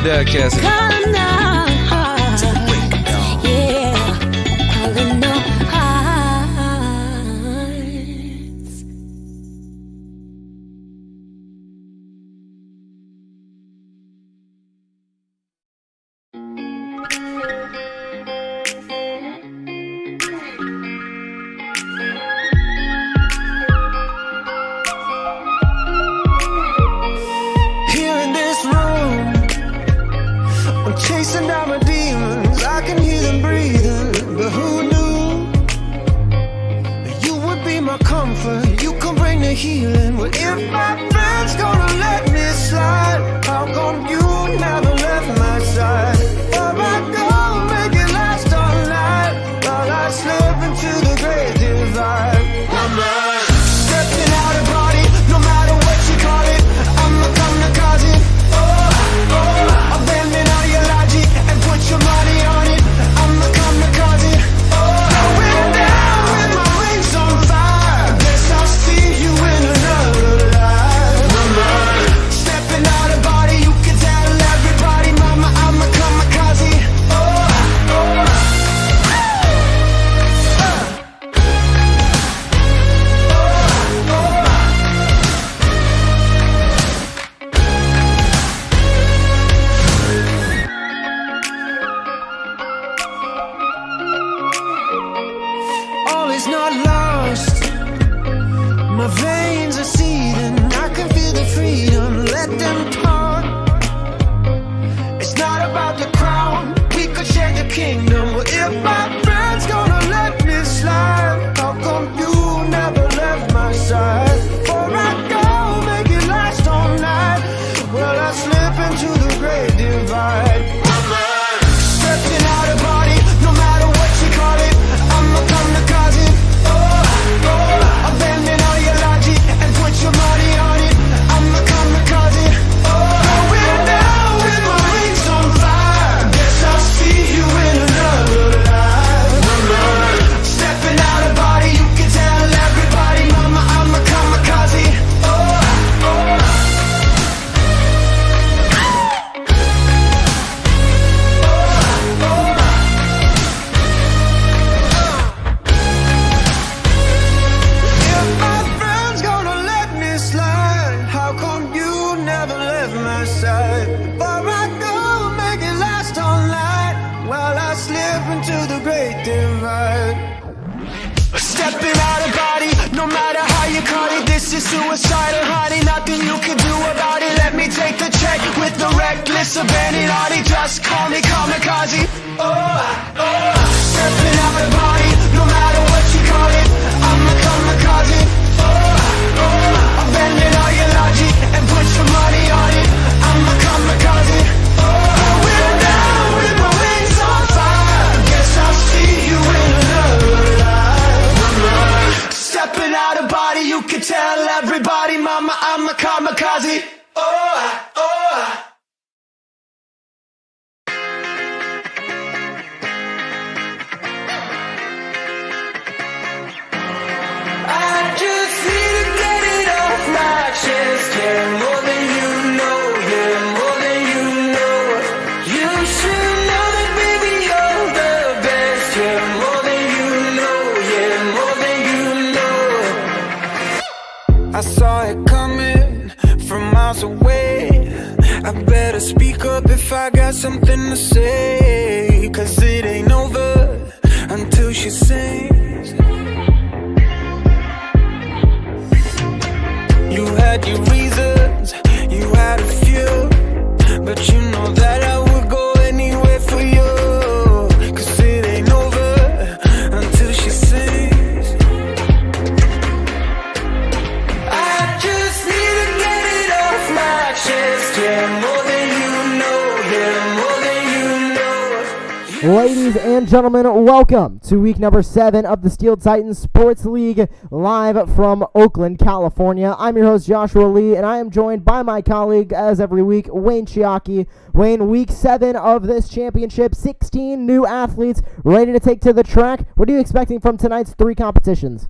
down, Cassie. Calling our hearts. Yeah, calling our hearts. Here in this room, I'm chasing down my demons. I can hear them breathing, but who knew you would be my comfort? You can bring the healing. Well, if my friend's gonna let me slide, how come you never left my side? Or I go make it last all night while I slip into the great divide. I'm stepping out of body, no matter what you call it. I'ma come to cause it. Abandon all your logic and put your money on it. I'ma come to cause it. Going down with my wings on fire. Guess I'll see you in another life. Stepping out of body, you can tell everybody, mama, I'm a kamikaze. All is not lost. My veins are seething. I can feel the freedom. Let them talk. It's not about the crown. We could share the kingdom. But if my friend's gonna let me slide, how come you never left my side? Before I go, make it last all night. Well, I slip into the great divide. Stepping out of body, no matter what you call it. I'ma come to cause it. Abandon all your logic and put your money on it. I'ma come to cause it. Going down with my wings on fire. Guess I'll see you in another life. Stepping out of body, you can tell everybody, mama, I'm a kamikaze. If my friend's gonna let me slide, how come you never left my side? Before I go, make it last all night while I slip into the great divide. Stepping out of body, no matter how you call it, this is suicidal, honey. Nothing you can do about it. Let me take the check with the reckless abandon. Honey, just call me kamikaze. Stepping out of body, no matter what you call it. I'm a kamikaze. Abandon all your logic and put your money on it. I'm a kamikaze. Going down with my wings on fire. Guess I'll see you in another life. Stepping out of body, you can tell everybody, mama, I'm a kamikaze. I just need to get it off my chest. Yeah, more than you know. Yeah, more than you know. You should know that, baby, you're the best. Yeah, more than you know. Yeah, more than you know. I saw it coming from miles away. I better speak up if I got something to say. 'Cause it ain't over until she sings. You had your reasons, you had a few, but you know that I would go anywhere for you. 'Cause it ain't over until she sings. I just need to get it off my chest. Yeah, more than you know. Yeah, more than you know. Ladies and gentlemen, welcome to week number 7 of the Steel Titans Sports League, live from Oakland, California. I'm your host, Joshua Lee, and I am joined by my colleague, as every week, Wayne Chiaki. Wayne, week 7 of this championship, 16 new athletes ready to take to the track. What are you expecting from tonight's 3 competitions?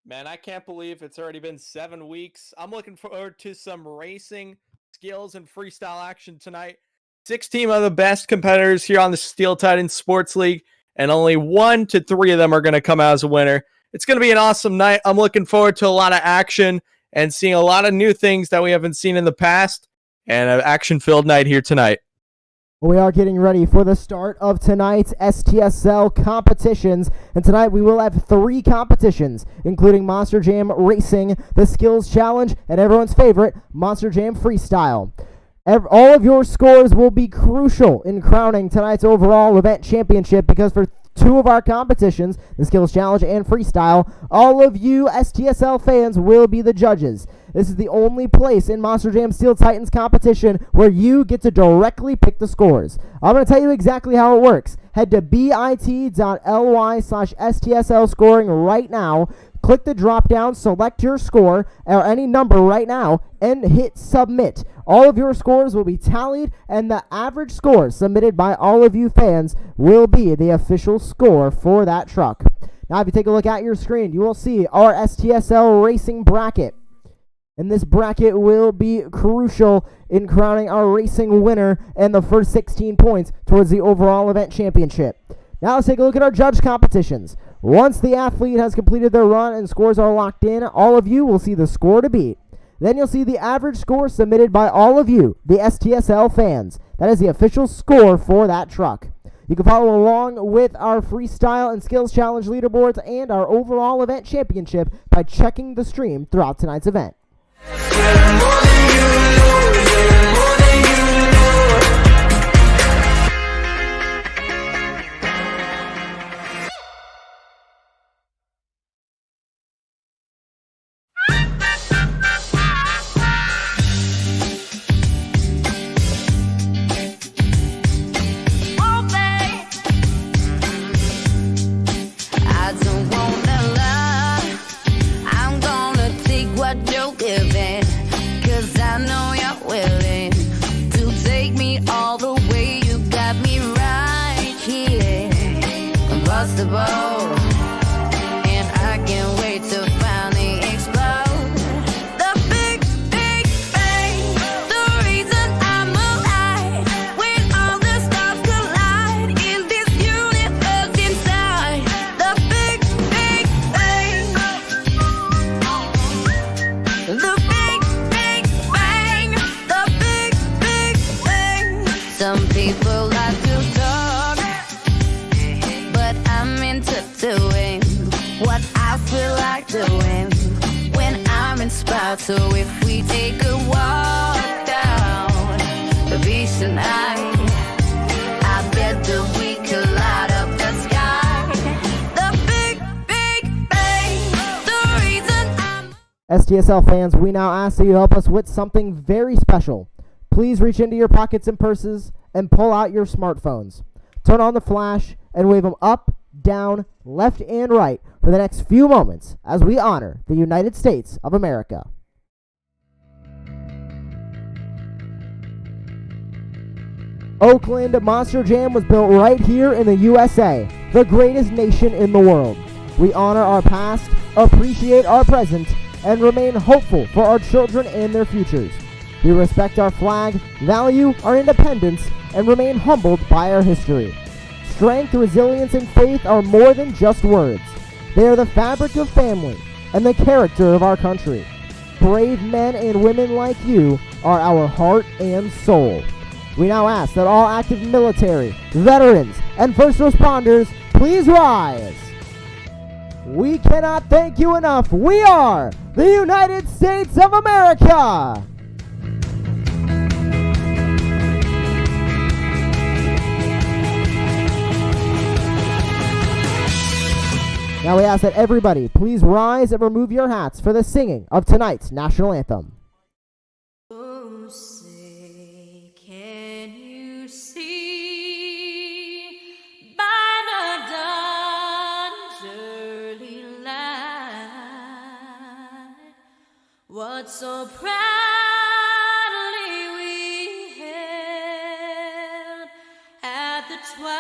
Man, I can't believe it's already been 7 weeks. I'm looking forward to some racing skills and freestyle action tonight. 16 of the best competitors here on the Steel Titans Sports League, and only 1 to 3 of them are going to come out as a winner. It's going to be an awesome night. I'm looking forward to a lot of action and seeing a lot of new things that we haven't seen in the past, and an action-filled night here tonight. We are getting ready for the start of tonight's STSL competitions, and tonight we will have 3 competitions, including Monster Jam Racing, the Skills Challenge, and everyone's favorite, Monster Jam Freestyle. All of your scores will be crucial in crowning tonight's overall event championship, because for 2 of our competitions, the Skills Challenge and Freestyle, all of you STSL fans will be the judges. This is the only place in Monster Jam Steel Titans competition where you get to directly pick the scores. I'm going to tell you exactly how it works. Head to bit.ly/STSL scoring right now. Click the drop down, select your score or any number right now, and hit submit. All of your scores will be tallied, and the average score submitted by all of you fans will be the official score for that truck. Now, if you take a look at your screen, you will see our STSL racing bracket. And this bracket will be crucial in crowning our racing winner and the first 16 points towards the overall event championship. Now let's take a look at our judge competitions. Once the athlete has completed their run and scores are locked in, all of you will see the score to beat. Then you'll see the average score submitted by all of you, the STSL fans. That is the official score for that truck. You can follow along with our Freestyle and Skills Challenge leaderboards and our overall event championship by checking the stream throughout tonight's event. So if we take a walk down the beach tonight, I bet that we could light up the sky. The big, big bang, the reason I'm... STSL fans, we now ask that you help us with something very special. Please reach into your pockets and purses and pull out your smartphones. Turn on the flash and wave them up, down, left, and right for the next few moments as we honor the United States of America. Oakland Monster Jam was built right here in the USA, the greatest nation in the world. We honor our past, appreciate our present, and remain hopeful for our children and their futures. We respect our flag, value our independence, and remain humbled by our history. Strength, resilience, and faith are more than just words. They are the fabric of family and the character of our country. Brave men and women like you are our heart and soul. We now ask that all active military, veterans, and first responders please rise. We cannot thank you enough. We are the United States of America. Now we ask that everybody please rise and remove your hats for the singing of tonight's national anthem. Oh, say, can you see by the dawn's early light what so proudly we hailed at the twilight's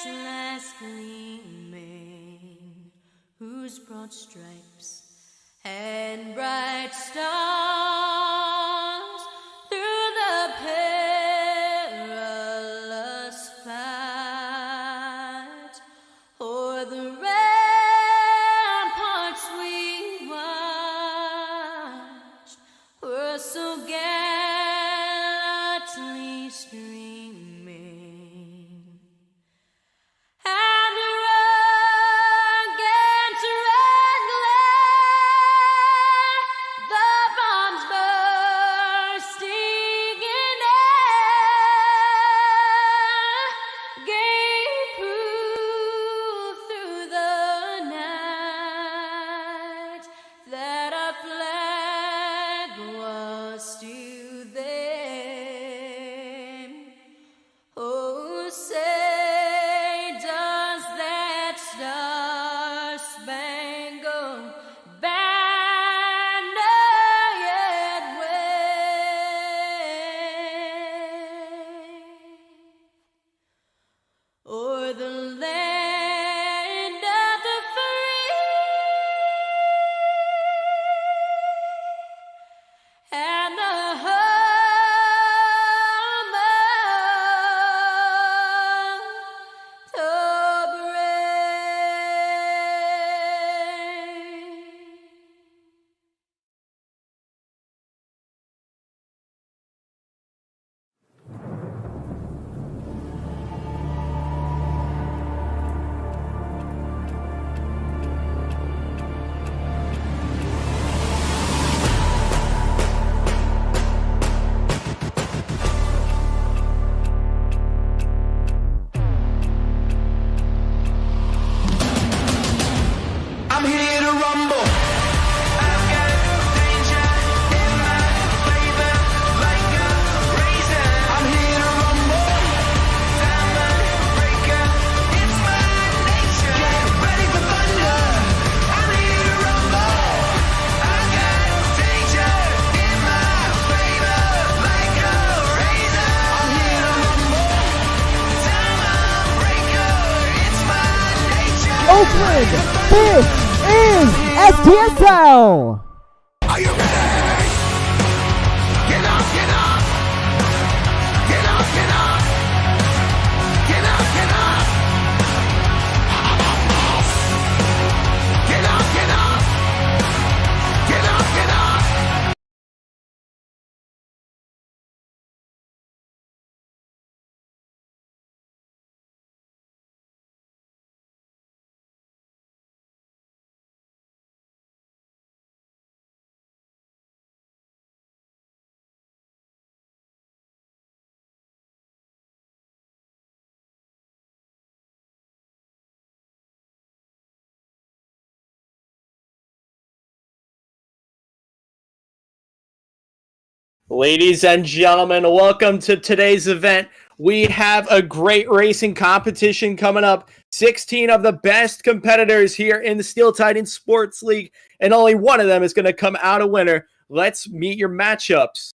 last gleaming, whose broad stripes and bright stars through the pale was so gallantly streaming, and the rugged red glare, the bombs bursting in air, gave proof through the night that our flag was still there. Oh, say does that star-spangled banner yet wave o'er the land of the free and the home of the brave. I'm here to rumble. I've got danger in my flavor like a razor. I'm here to rumble. Diamond breaker, it's my nature. Get ready for thunder. I'm here to rumble. I've got danger in my flavor like a razor. I'm here to rumble. Diamond breaker, it's my nature. Oakland, this is STSL. Are you ready? Get up, get up. Get up, get up. Get up, get up. Get up, get up. Get up, get up. Ladies and gentlemen, welcome to today's event. We have a great racing competition coming up. 16 of the best competitors here in the Steel Titan Sports League, and only one of them is going to come out a winner. Let's meet your matchups.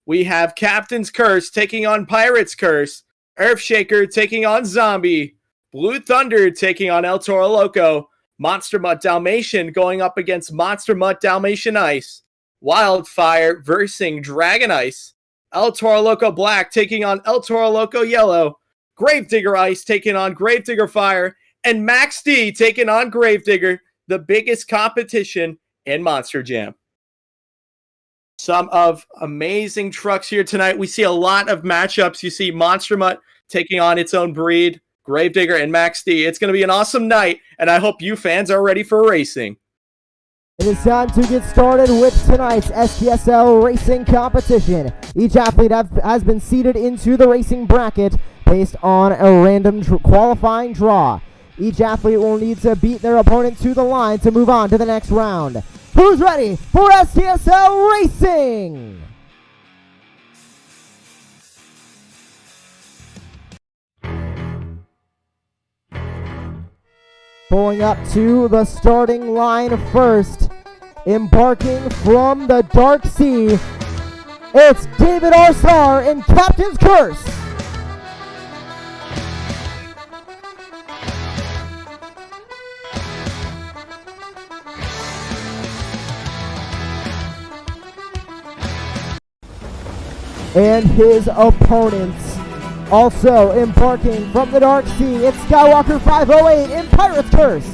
We have Captain's Curse taking on Pirate's Curse, Earthshaker taking on Zombie, Blue Thunder taking on El Toro Loco, Monster Mutt Dalmatian going up against Monster Mutt Dalmatian Ice, Wildfire versing Dragon Ice, El Toro Loco Black taking on El Toro Loco Yellow, Gravedigger Ice taking on Gravedigger Fire, and Max D taking on Gravedigger, the biggest competition in Monster Jam. Some of amazing trucks here tonight. We see a lot of matchups. You see Monster Mutt taking on its own breed, Gravedigger and Max D. It's going to be an awesome night, and I hope you fans are ready for racing. It is time to get started with tonight's STSL racing competition. Each athlete has been seated into the racing bracket based on a random qualifying draw. Each athlete will need to beat their opponent to the line to move on to the next round. Who's ready for STSL racing? Pulling up to the starting line first, embarking from the Dark Sea, it's David Arslar in Captain's Curse. And his opponents, also embarking from the Dark Sea, it's Skywalker 508 in Pirate's Curse.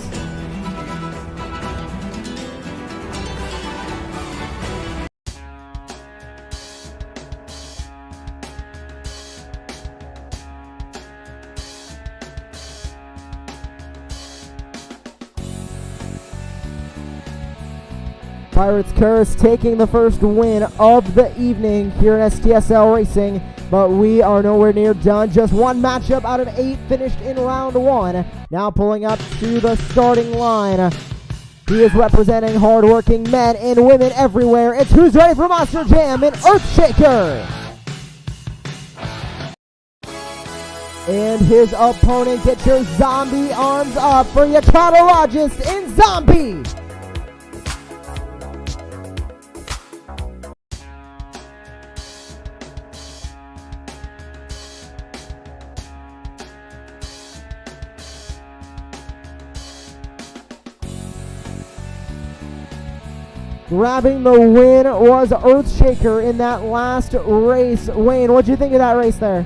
Pirates Curse taking the first win of the evening here in STSL Racing, but we are nowhere near done. Just one matchup out of 8 finished in round 1. Now pulling up to the starting line. He is representing hardworking men and women everywhere. It's who's ready for Monster Jam in Earthshaker. And his opponent, get your zombie arms up for Yakarologist in Zombie. Grabbing the win was Earthshaker in that last race. Wayne, what'd you think of that race there?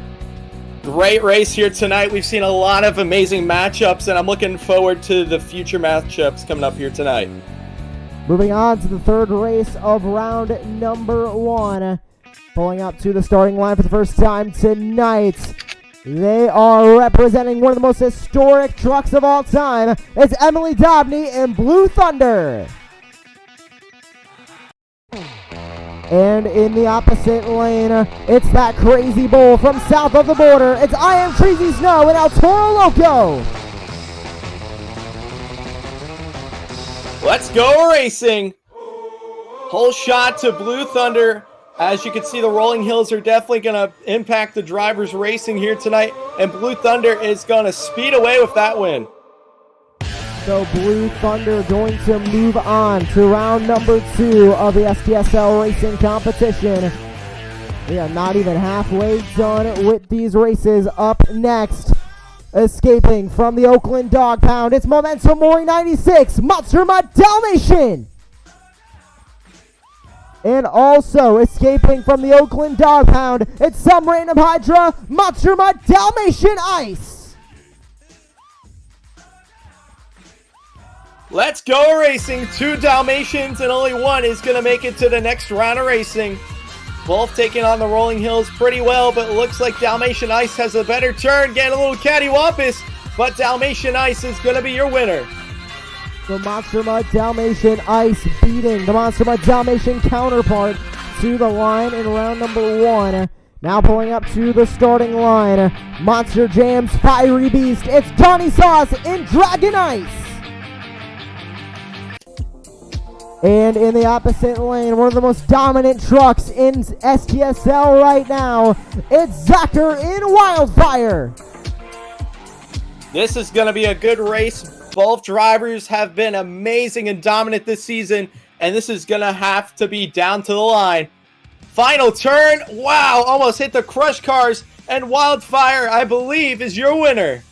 Great race here tonight. We've seen a lot of amazing matchups, and I'm looking forward to the future matchups coming up here tonight. Moving on to the third race of round number 1. Pulling up to the starting line for the first time tonight. They are representing one of the most historic trucks of all time. It's Emily Dobney in Blue Thunder. And in the opposite lane, it's that crazy bull from south of the border. It's I Am Crazy Snow and El Toro Loco. Let's go racing. Whole shot to Blue Thunder. As you can see, the rolling hills are definitely going to impact the drivers racing here tonight. And Blue Thunder is going to speed away with that win. So Blue Thunder going to move on to round number 2 of the STSL Racing competition. We are not even halfway done with these races. Up next, escaping from the Oakland Dog Pound, it's Momentum Mori 96, Monster Mutt Dalmatian. And also escaping from the Oakland Dog Pound, it's Some Random Hydra, Monster Mutt Dalmatian Ice. Let's go racing. 2 Dalmatians and only one is going to make it to the next round of racing. Both taking on the rolling hills pretty well, but it looks like Dalmatian Ice has a better turn, getting a little cattywampus, but Dalmatian Ice is going to be your winner. The Monster Mutt Dalmatian Ice beating the Monster Mutt Dalmatian counterpart to the line in round number 1. Now pulling up to the starting line, Monster Jam's Fiery Beast, it's Donnie Sauce in Dragon Ice. And in the opposite lane, one of the most dominant trucks in STSL right now, it's Zacher in Wildfire. This is going to be a good race. Both drivers have been amazing and dominant this season, and this is going to have to be down to the line. Final turn. Wow, almost hit the crush cars, and Wildfire, I believe, is your winner.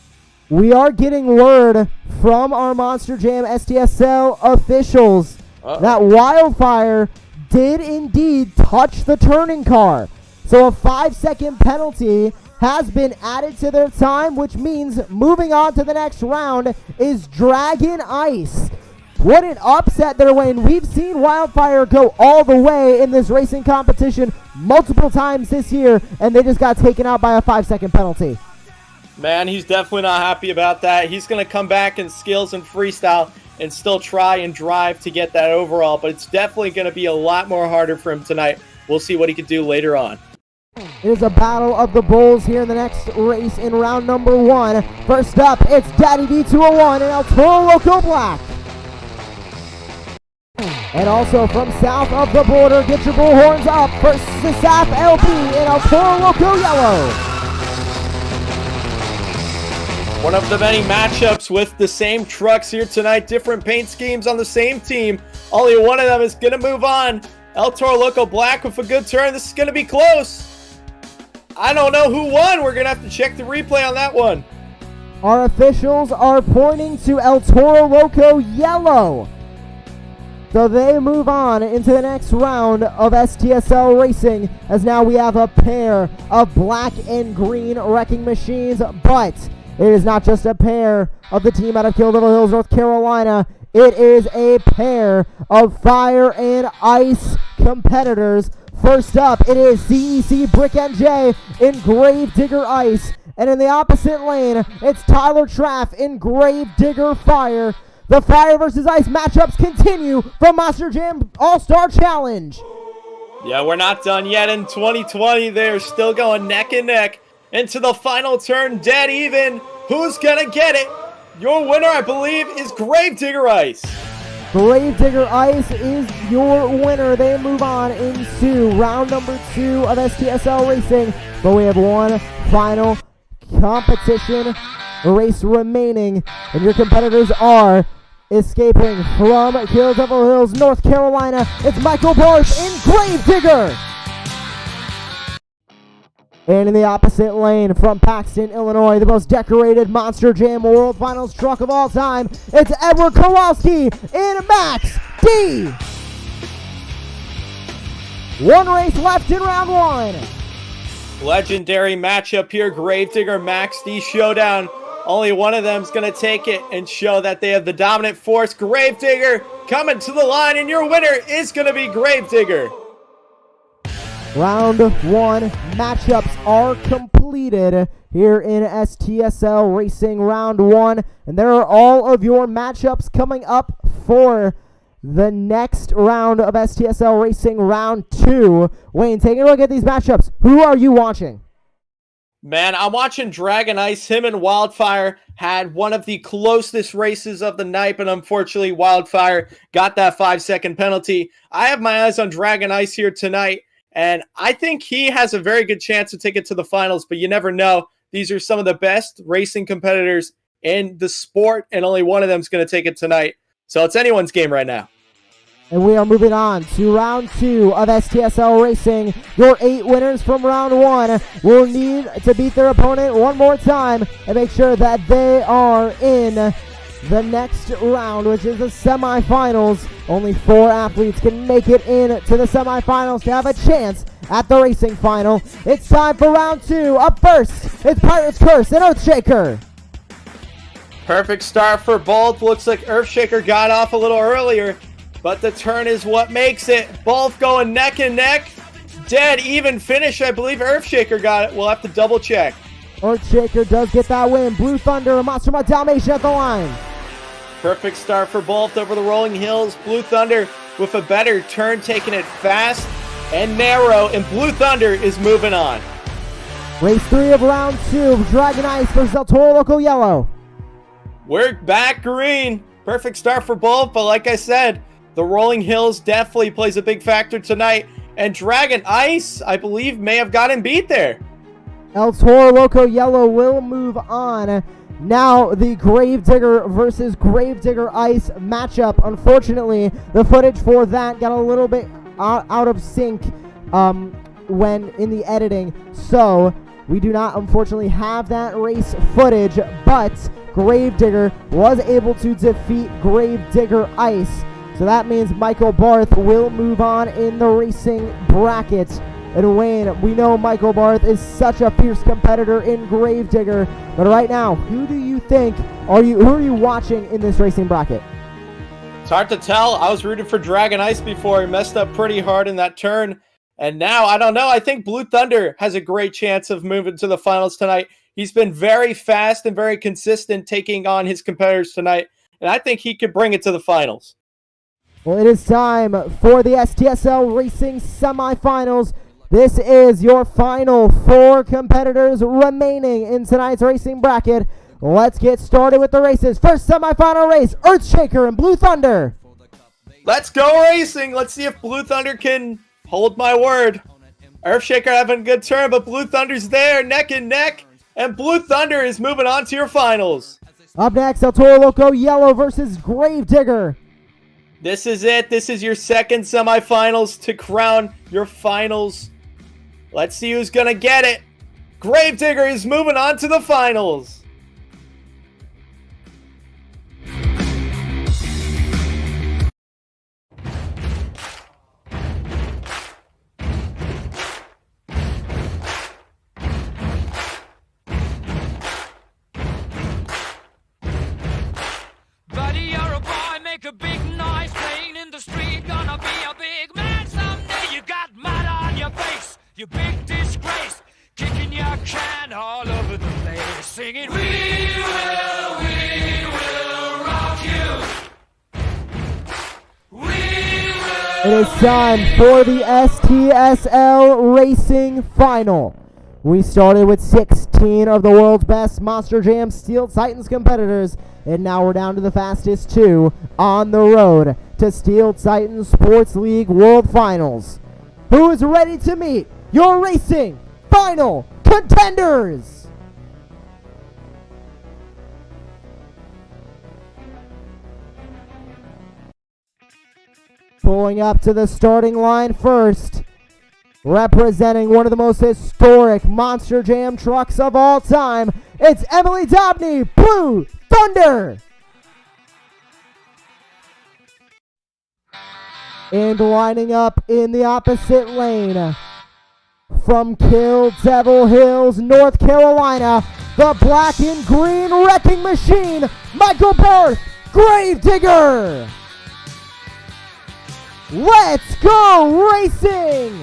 We are getting word from our Monster Jam STSL officials that Wildfire did indeed touch the turning car. So a 5-second penalty has been added to their time, which means moving on to the next round is Dragon Ice. What an upset there, Wayne. We've seen Wildfire go all the way in this racing competition multiple times this year, and they just got taken out by a 5-second penalty. Man, he's definitely not happy about that. He's going to come back in skills and freestyle and still try and drive to get that overall, but it's definitely going to be a lot more harder for him tonight. We'll see what he can do later on. It is a battle of the bulls here in the next race in round number 1. First up, it's Daddy D201 and El Toro Loco Black. And also from south of the border, get your bullhorns up for Sisaf LB and El Toro Loco Yellow. One of the many matchups with the same trucks here tonight. Different paint schemes on the same team. Only one of them is going to move on. El Toro Loco Black with a good turn. This is going to be close. I don't know who won. We're going to have to check the replay on that one. Our officials are pointing to El Toro Loco Yellow. So they move on into the next round of STSL Racing, as now we have a pair of black and green wrecking machines, but it is not just a pair of the team out of Kill Devil Hills, North Carolina. It is a pair of fire and ice competitors. First up, it is CEC Brick NJ in Grave Digger Ice. And in the opposite lane, it's Tyler Traff in Grave Digger Fire. The Fire versus Ice matchups continue from Monster Jam All-Star Challenge. Yeah, we're not done yet in 2020. They're still going neck and neck into the final turn, dead even. Who's gonna get it? Your winner, I believe, is Gravedigger Ice. Gravedigger Ice is your winner. They move on into round number 2 of STSL Racing. But we have one final competition race remaining. And your competitors are escaping from Kill Devil Hills, North Carolina. It's Michael Barth in Gravedigger. And in the opposite lane from Paxton, Illinois, the most decorated Monster Jam World Finals truck of all time, it's Edward Kowalski in Max D. One race left in round 1. Legendary matchup here, Gravedigger Max D showdown. Only one of them is going to take it and show that they have the dominant force. Gravedigger coming to the line, and your winner is going to be Gravedigger. Round 1 matchups are completed here in STSL Racing Round 1. And there are all of your matchups coming up for the next round of STSL Racing Round 2. Wayne, taking a look at these matchups. Who are you watching? Man, I'm watching Dragon Ice. Him and Wildfire had one of the closest races of the night, but unfortunately Wildfire got that 5-second penalty. I have my eyes on Dragon Ice here tonight. And I think he has a very good chance to take it to the finals, but you never know. These are some of the best racing competitors in the sport, and only one of them is going to take it tonight. So it's anyone's game right now. And we are moving on to round 2 of STSL Racing. Your 8 winners from round 1 will need to beat their opponent one more time and make sure that they are in the next round, which is the semifinals. Only 4 athletes can make it into the semifinals to have a chance at the racing final. It's time for round 2. Up first, it's Pirate's Curse and Earthshaker. Perfect start for both. Looks like Earthshaker got off a little earlier, but the turn is what makes it. Both going neck and neck. Dead even finish. I believe Earthshaker got it. We'll have to double check. Earthshaker does get that win. Blue Thunder and Monster Mutt Dalmatian at the line. Perfect start for both over the rolling hills. Blue Thunder with a better turn, taking it fast and narrow, and Blue Thunder is moving on. Race 3 of round 2, Dragon Ice versus El Toro Loco Yellow. We're back green. Perfect start for both, but like I said, the rolling hills definitely plays a big factor tonight, and Dragon Ice, I believe, may have gotten beat there. El Toro Loco Yellow will move on. Now the Gravedigger versus Gravedigger Ice matchup. Unfortunately, the footage for that got a little bit out of sync when in the editing, so we do not unfortunately have that race footage, but Gravedigger was able to defeat Gravedigger Ice. So that means Michael Barth will move on in the racing bracket. And Wayne, we know Michael Barth is such a fierce competitor in Gravedigger, but right now, who do you think who are you watching in this racing bracket? It's hard to tell. I was rooting for Dragon Ice before. He messed up pretty hard in that turn. And now, I don't know. I think Blue Thunder has a great chance of moving to the finals tonight. He's been very fast and very consistent taking on his competitors tonight. And I think he could bring it to the finals. Well, it is time for the STSL Racing semifinals. This is your final 4 competitors remaining in tonight's racing bracket. Let's get started with the races. First semifinal race, Earthshaker and Blue Thunder. Let's go racing. Let's see if Blue Thunder can hold my word. Earthshaker having a good turn, but Blue Thunder's there, neck and neck. And Blue Thunder is moving on to your finals. Up next, El Toro Loco Yellow versus Gravedigger. This is it. This is your second semifinals to crown your finals. Let's see who's going to get it. Gravedigger is moving on to the finals. Buddy, you're a boy, make a big noise, playing in the street, gonna be a big man someday. You got mud on your face, you big disgrace, kicking your can all over the place, singing, we will rock you. It is time for the STSL Racing Final. We started with 16 of the world's best Monster Jam Steel Titans competitors, and now we're down to the fastest 2 on the road to Steel Titans Sports League World Finals. Who is ready to meet your racing final contenders? Pulling up to the starting line first, representing one of the most historic Monster Jam trucks of all time, it's Emily Dobney, Blue Thunder. And lining up in the opposite lane, from Kill Devil Hills, North Carolina, the black and green wrecking machine, Michael Barth, Gravedigger. Let's go racing!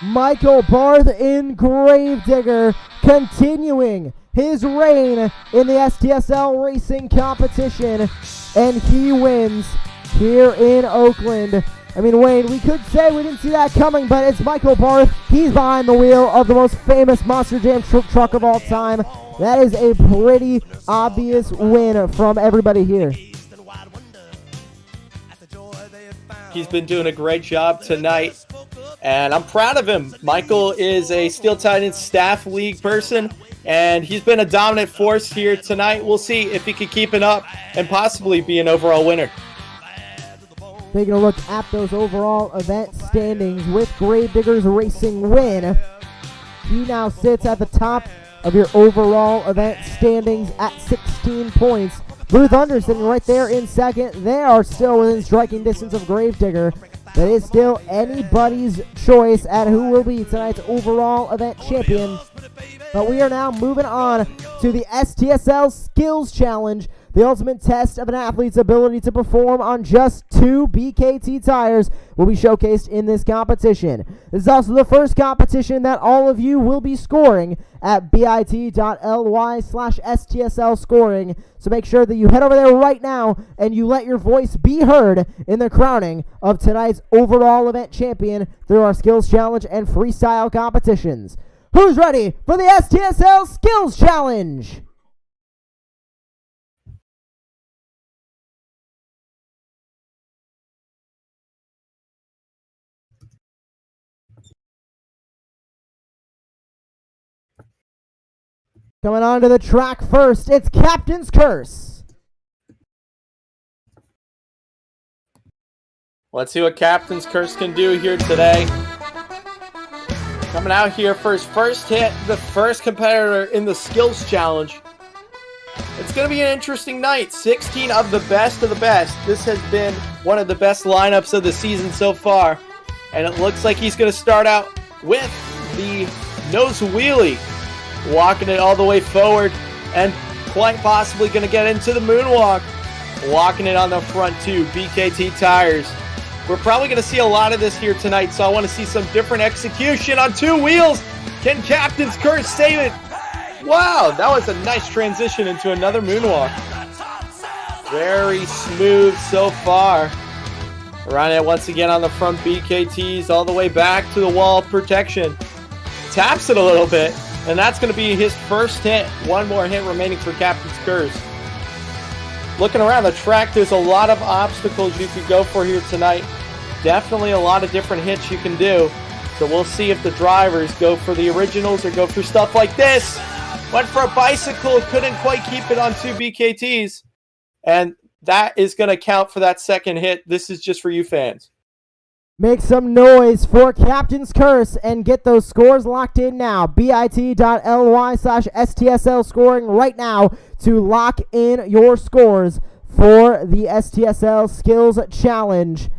Michael Barth in Gravedigger, continuing his reign in the STSL racing competition, and he wins here in Oakland. I mean, Wayne, we could say we didn't see that coming, but it's Michael Barth. He's behind the wheel of the most famous Monster Jam truck of all time. That is a pretty obvious win from everybody here. He's been doing a great job tonight, and I'm proud of him. Michael is a Steel Titans staff league person, and he's been a dominant force here tonight. We'll see if he can keep it up and possibly be an overall winner. Taking a look at those overall event standings with Gravedigger's racing win, he now sits at the top of your overall event standings at 16 points. Blue Thunder sitting right there in second. They are still within striking distance of Gravedigger. That is still anybody's choice at who will be tonight's overall event champion. But we are now moving on to the STSL Skills Challenge, the ultimate test of an athlete's ability to perform on just 2 BKT tires will be showcased in this competition. This is also the first competition that all of you will be scoring at bit.ly/STSL scoring. So make sure that you head over there right now and you let your voice be heard in the crowning of tonight's overall event champion through our Skills Challenge and Freestyle competitions. Who's ready for the STSL Skills Challenge? Coming onto the track first, it's Captain's Curse. Let's see what Captain's Curse can do here today. Coming out here for his first hit, the first competitor in the Skills Challenge. It's going to be an interesting night. 16 of the best. This has been one of the best lineups of the season so far. And it looks like he's going to start out with the nose wheelie, walking it all the way forward, and quite possibly going to get into the moonwalk, walking it on the front 2 BKT tires. We're probably going to see a lot of this here tonight, so I want to see some different execution on 2 wheels. Can Captain's Curse save it? Wow, that was a nice transition into another moonwalk. Very smooth so far. Running it once again on the front BKTs all the way back to the wall protection. Taps it a little bit, and that's going to be his first hit. One more hit remaining for Captain's Curse. Looking around the track, there's a lot of obstacles you could go for here tonight. Definitely a lot of different hits you can do. So we'll see if the drivers go for the originals or go for stuff like this. Went for a bicycle, couldn't quite keep it on 2 BKTs. And that is going to count for that second hit. This is just for you fans. Make some noise for Captain's Curse and get those scores locked in now. bit.ly/STSL scoring right now to lock in your scores for the STSL Skills Challenge.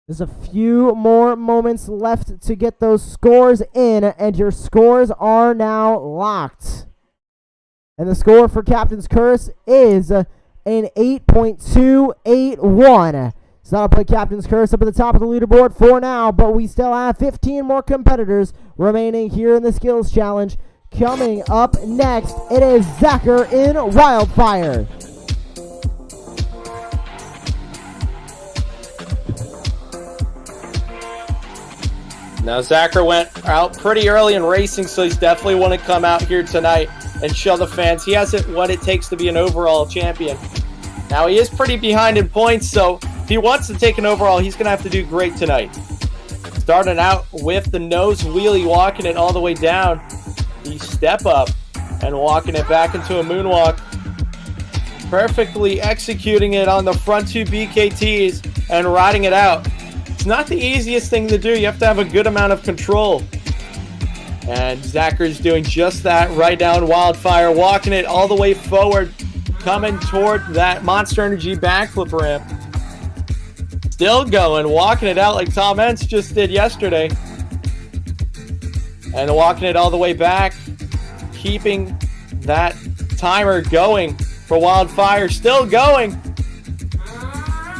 There's a few more moments left to get those scores in, and your scores are now locked. And the score for Captain's Curse is an 8.281. So that'll put Captain's Curse up at the top of the leaderboard for now, but we still have 15 more competitors remaining here in the Skills Challenge. Coming up next, it is Zachar in Wildfire. Now Zachar went out pretty early in racing, so he's definitely want to come out here tonight and show the fans he has what it takes to be an overall champion. Now he is pretty behind in points, so if he wants to take an overall, he's going to have to do great tonight. Starting out with the nose wheelie, walking it all the way down. The step up and walking it back into a moonwalk. Perfectly executing it on the front two BKTs and riding it out. It's not the easiest thing to do. You have to have a good amount of control. And Zachar's doing just that right down Wildfire, walking it all the way forward, coming toward that Monster Energy backflip ramp. Still going, walking it out like Tom Entz just did yesterday. And walking it all the way back, keeping that timer going for Wildfire. Still going.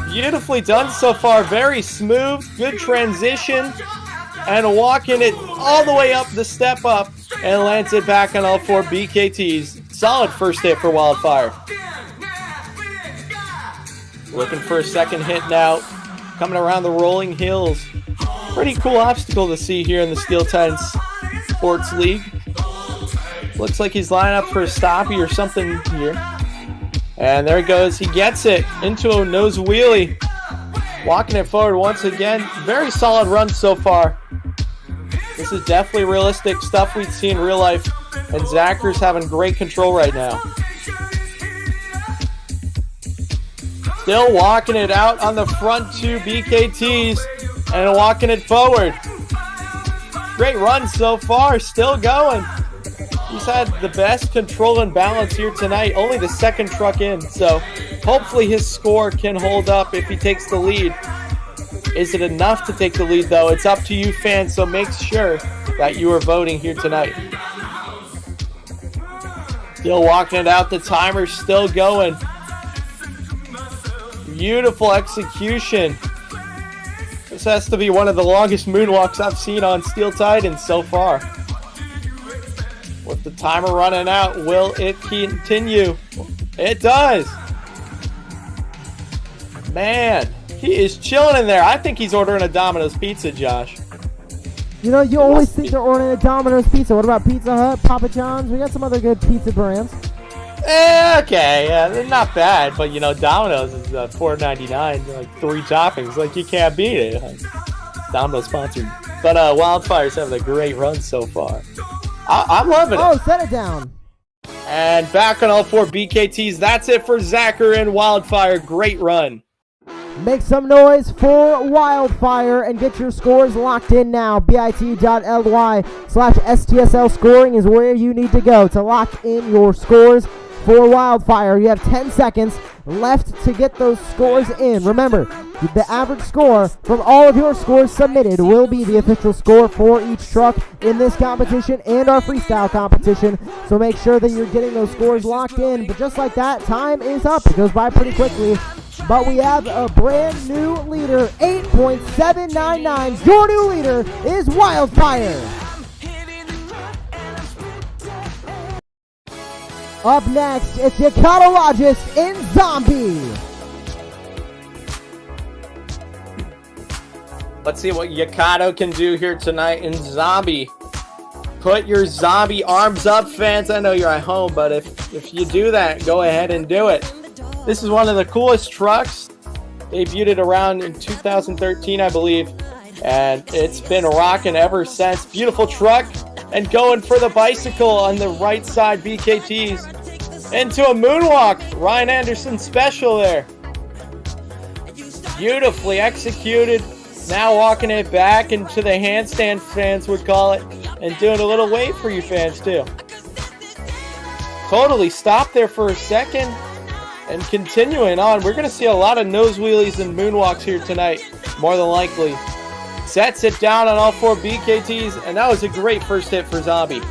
Beautifully done so far. Very smooth, good transition. And walking it all the way up the step up and lands it back on all four BKTs. Solid first hit for Wildfire. Looking for a second hit now. Coming around the rolling hills. Pretty cool obstacle to see here in the Steel Titans Sports League. Looks like he's lining up for a stoppie or something here. And there he goes. He gets it into a nose wheelie. Walking it forward once again. Very solid run so far. This is definitely realistic stuff we'd see in real life. And Zachar's having great control right now. Still walking it out on the front two BKTs. And walking it forward. Great run so far. Still going. He's had the best control and balance here tonight. Only the second truck in. So hopefully his score can hold up if he takes the lead. Is it enough to take the lead, though? It's up to you, fans. So make sure that you are voting here tonight. Still walking it out. The timer's still going. Beautiful execution. This has to be one of the longest moonwalks I've seen on Steel Titans so far. With the timer running out, will it continue? It does. Man, he is chilling in there. I think he's ordering a Domino's pizza, Josh. You know, you always think they're ordering a Domino's pizza. What about Pizza Hut, Papa John's? We got some other good pizza brands. Okay, yeah, they're not bad, but you know, Domino's is $4.99, like 3 toppings. Like, you can't beat it. Like, Domino's sponsored. But Wildfire's having a great run so far. I'm loving it. Oh, set it down. And back on all four BKTs. That's it for Zachar and Wildfire. Great run. Make some noise for Wildfire and get your scores locked in now. bit.ly/STSL scoring is where you need to go to lock in your scores for Wildfire. You have 10 seconds left to get those scores in. Remember, the average score from all of your scores submitted will be the official score for each truck in this competition and our freestyle competition. So make sure that you're getting those scores locked in. But just like that, time is up. It goes by pretty quickly. But we have a brand new leader, 8.799. Your new leader is Wildfire. Up next, it's Yakato in Zombie. Let's see what Yakato can do here tonight in Zombie. Put your zombie arms up, fans. I know you're at home, but if you do that, go ahead and do it. This is one of the coolest trucks. Debuted it around in 2013, I believe. And it's been rocking ever since. Beautiful truck. And going for the bicycle on the right side, BKTs. Into a moonwalk. Ryan Anderson special there. Beautifully executed. Now walking it back into the handstand, fans would call it. And doing a little wave for you fans, too. Totally stopped there for a second. And continuing on, we're going to see a lot of nose wheelies and moonwalks here tonight, more than likely. Sets it down on all four BKTs, and that was a great first hit for Zombie.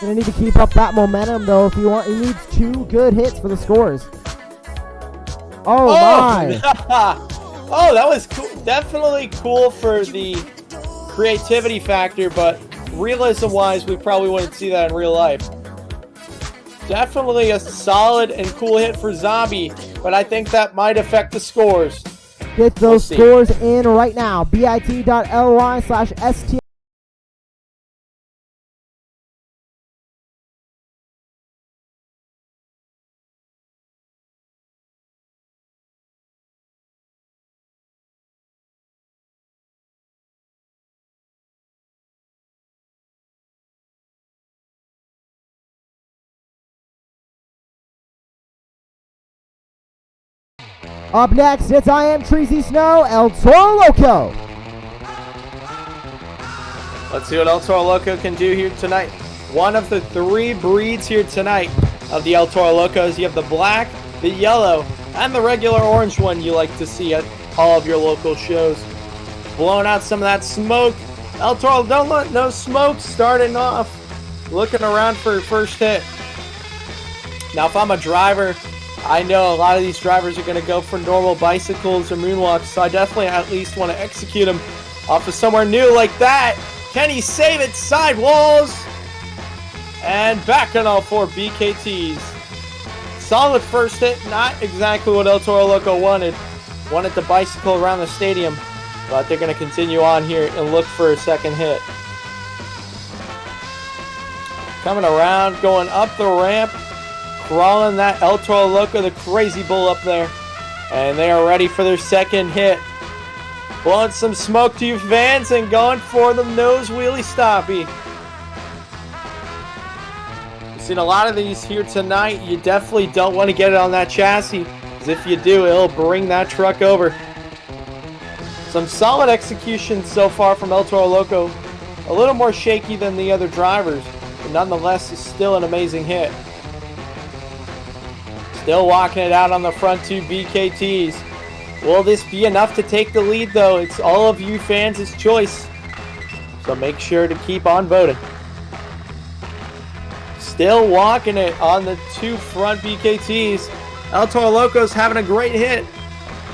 Gonna need to keep up that momentum, though, if you want. He needs 2 good hits for the scores. Oh, my. Oh, that was cool. Definitely cool for the creativity factor, but realism-wise, we probably wouldn't see that in real life. Definitely a solid and cool hit for Zombie, but I think that might affect the scores. Get those scores in right now. bit.ly/ST. Up next, it's I Am Treasy Snow, El Toro Loco. Let's see what El Toro Loco can do here tonight. One of the 3 breeds here tonight of the El Toro Locos. You have the black, the yellow, and the regular orange one you like to see at all of your local shows. Blowing out some of that smoke. El Toro, don't let no smoke starting off. Looking around for your first hit. Now, if I'm a driver, I know a lot of these drivers are going to go for normal bicycles or moonwalks, so I definitely at least want to execute them off of somewhere new like that. Can he save it? Sidewalls! And back on all 4 BKTs. Solid first hit, not exactly what El Toro Loco wanted. Wanted the bicycle around the stadium, but they're going to continue on here and look for a second hit. Coming around, going up the ramp. Crawling that El Toro Loco, the crazy bull up there. And they are ready for their second hit. Blowing some smoke to you fans and going for the nose wheelie stoppy. We've seen a lot of these here tonight. You definitely don't want to get it on that chassis, because if you do, it'll bring that truck over. Some solid execution so far from El Toro Loco. A little more shaky than the other drivers, but nonetheless, it's still an amazing hit. Still walking it out on the front 2 BKTs. Will this be enough to take the lead, though? It's all of you fans' choice. So make sure to keep on voting. Still walking it on the 2 front BKTs. El Toro Loco's having a great hit.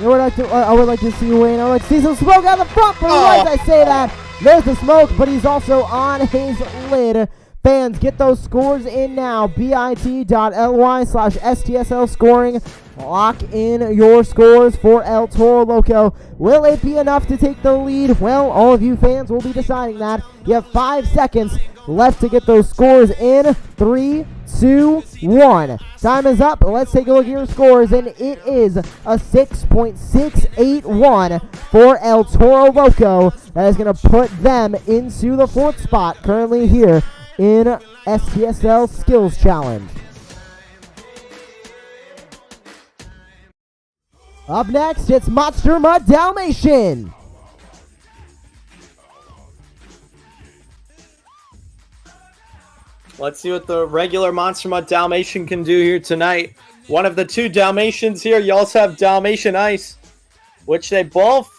I would like to see Wayne. I would like to see some smoke out the front, but as I say that, there's the smoke, but he's also on his lid. Fans, get those scores in now. bit.ly/STSL scoring. Lock in your scores for El Toro Loco. Will it be enough to take the lead? Well, all of you fans will be deciding that. You have 5 seconds left to get those scores in. 3, 2, 1. Time is up. Let's take a look at your scores, and it is a 6.681 for El Toro Loco. That is going to put them into the 4th spot currently here in STSL Skills Challenge. Up next, it's Monster Mud Dalmatian. Let's see what the regular Monster Mud Dalmatian can do here tonight. One of the 2 Dalmatians here. You also have Dalmatian Ice, which they both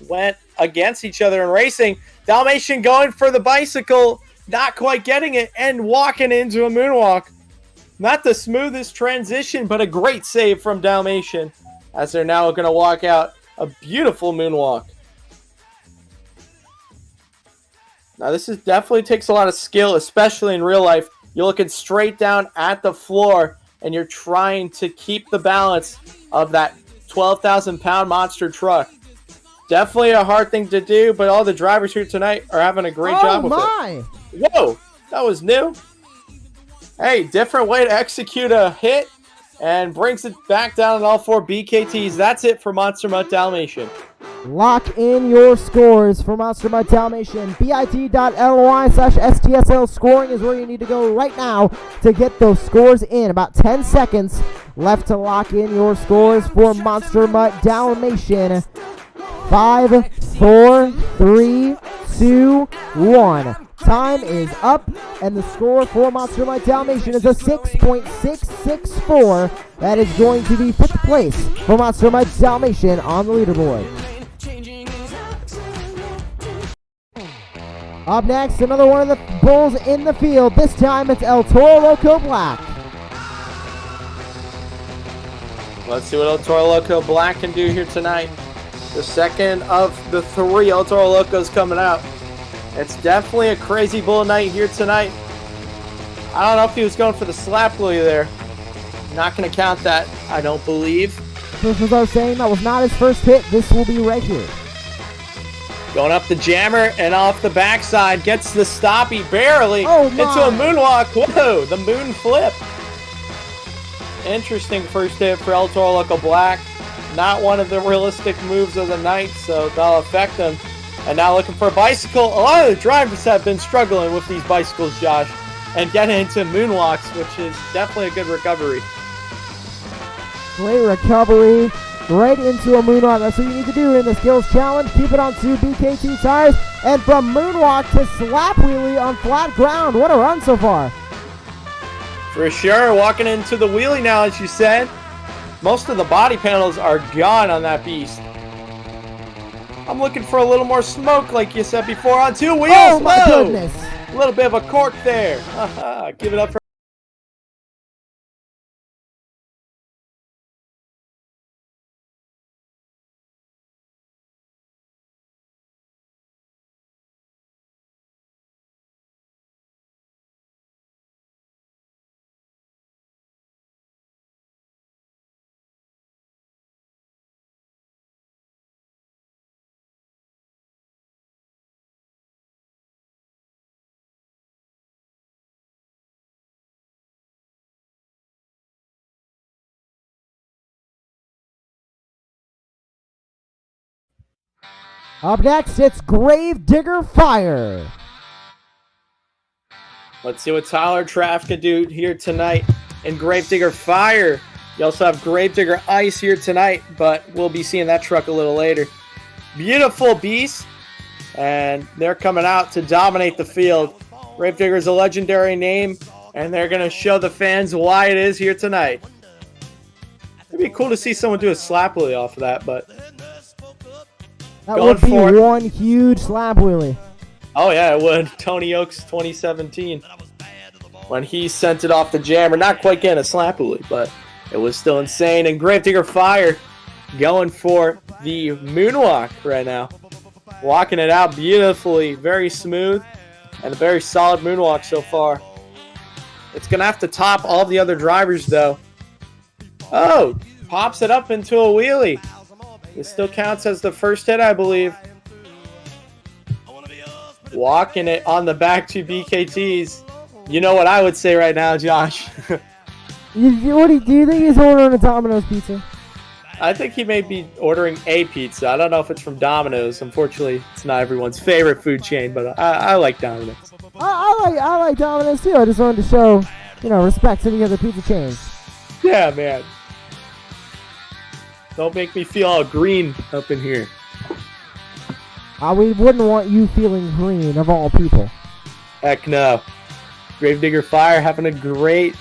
went against each other in racing. Dalmatian going for the bicycle. Not quite getting it and walking into a moonwalk. Not the smoothest transition, but a great save from Dalmatian, as they're now going to walk out a beautiful moonwalk. Now this definitely takes a lot of skill, especially in real life. You're looking straight down at the floor and you're trying to keep the balance of that 12,000-pound monster truck. Definitely a hard thing to do, but all the drivers here tonight are having a great job with it. Whoa, that was new. Hey, different way to execute a hit and brings it back down on all 4 BKTs. That's it for Monster Mud Dalmatian. Lock in your scores for Monster Mud Dalmatian. bit.ly/STSL scoring is where you need to go right now to get those scores in. About 10 seconds left to lock in your scores for Monster Mud Dalmatian. 5, 4, 3, 2, 1. Time is up, and the score for Monster Mud Dalmatian is a 6.664. That is going to be 5th place for Monster Mud Dalmatian on the leaderboard. Up next, another one of the bulls in the field. This time it's El Toro Loco Black. Let's see what El Toro Loco Black can do here tonight. The second of the 3 El Toro Locos coming out. It's definitely a crazy bull night here tonight. I don't know if he was going for the slap wheelie there. Not going to count that, I don't believe. Officials are saying that was not his first hit. This will be right here. Going up the jammer and off the backside. Gets the stoppy barely into a moonwalk. Whoa, the moon flip. Interesting first hit for El Toro Loco Black. Not one of the realistic moves of the night, so that'll affect him. And now looking for a bicycle. A lot of the drivers have been struggling with these bicycles, Josh, and getting into moonwalks, which is definitely a good recovery. Great recovery. Right into a moonwalk. That's what you need to do in the skills challenge. Keep it on 2 BKT tires. And from moonwalk to slap wheelie on flat ground. What a run so far. For sure. Walking into the wheelie now, as you said. Most of the body panels are gone on that beast. I'm looking for a little more smoke, like you said before, on 2 wheels. Oh, my goodness. A little bit of a cork there. Give it up for... Up next, it's Gravedigger Fire. Let's see what Tyler Traff can do here tonight in Gravedigger Fire. You also have Gravedigger Ice here tonight, but we'll be seeing that truck a little later. Beautiful beast, and they're coming out to dominate the field. Gravedigger is a legendary name, and they're going to show the fans why it is here tonight. It'd be cool to see someone do a slap wheelie off of that, but... That would be one huge slap wheelie. Oh, yeah, it would. Tony Oaks 2017. When he sent it off the jammer. Not quite getting a slap wheelie, but it was still insane. And Gravedigger Fire going for the moonwalk right now. Walking it out beautifully. Very smooth. And a very solid moonwalk so far. It's going to have to top all the other drivers, though. Oh, pops it up into a wheelie. It still counts as the first hit, I believe. Walking it on the back 2 BKTs. You know what I would say right now, Josh. Do you think he's ordering a Domino's pizza? I think he may be ordering a pizza. I don't know if it's from Domino's. Unfortunately, it's not everyone's favorite food chain, but I like Domino's. I like Domino's too. I just wanted to show, respect to the other pizza chains. Yeah, man. Don't make me feel all green up in here. We wouldn't want you feeling green, of all people. Heck no. Gravedigger Fire having a great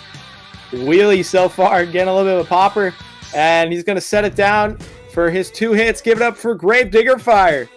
wheelie so far. Getting a little bit of a popper. And he's going to set it down for his 2 hits. Give it up for Gravedigger Fire.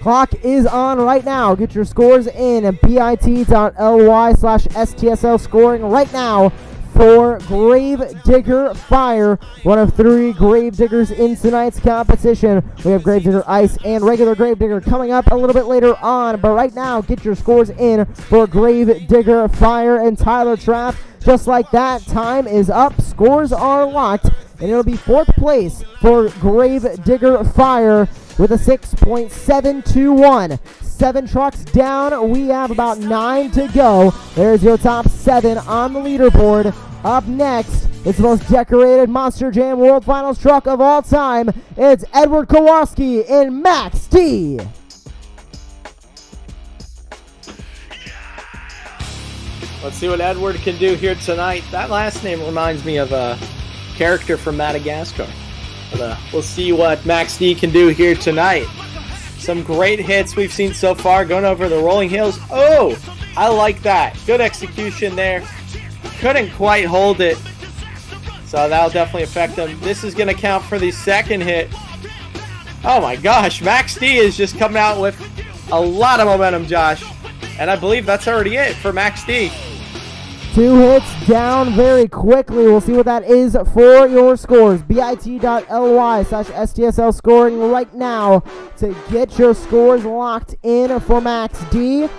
Clock is on right now. Get your scores in at bit.ly/STSL scoring right now for Gravedigger Fire, one of 3 Gravediggers in tonight's competition. We have Gravedigger Ice and regular Gravedigger coming up a little bit later on, but right now, get your scores in for Gravedigger Fire and Tyler Trapp. Just like that, time is up, scores are locked, and it'll be 4th place for Gravedigger Fire with a 6.721. 7 trucks down. We have about 9 to go. There's your top 7 on the leaderboard. Up next, it's the most decorated Monster Jam World Finals truck of all time. It's Edward Kowalski in Max D. Let's see what Edward can do here tonight. That last name reminds me of a character from Madagascar. But, we'll see what Max D can do here tonight. Some great hits we've seen so far, going over the rolling hills. Oh, I like that. Good execution there. Couldn't quite hold it, so that'll definitely affect him. This is going to count for the second hit. Oh my gosh, Max D is just coming out with a lot of momentum, Josh. And I believe that's already it for Max D. 2 hits down very quickly. We'll see what that is for your scores. bit.ly/STSL scoring right now to get your scores locked in for Max D.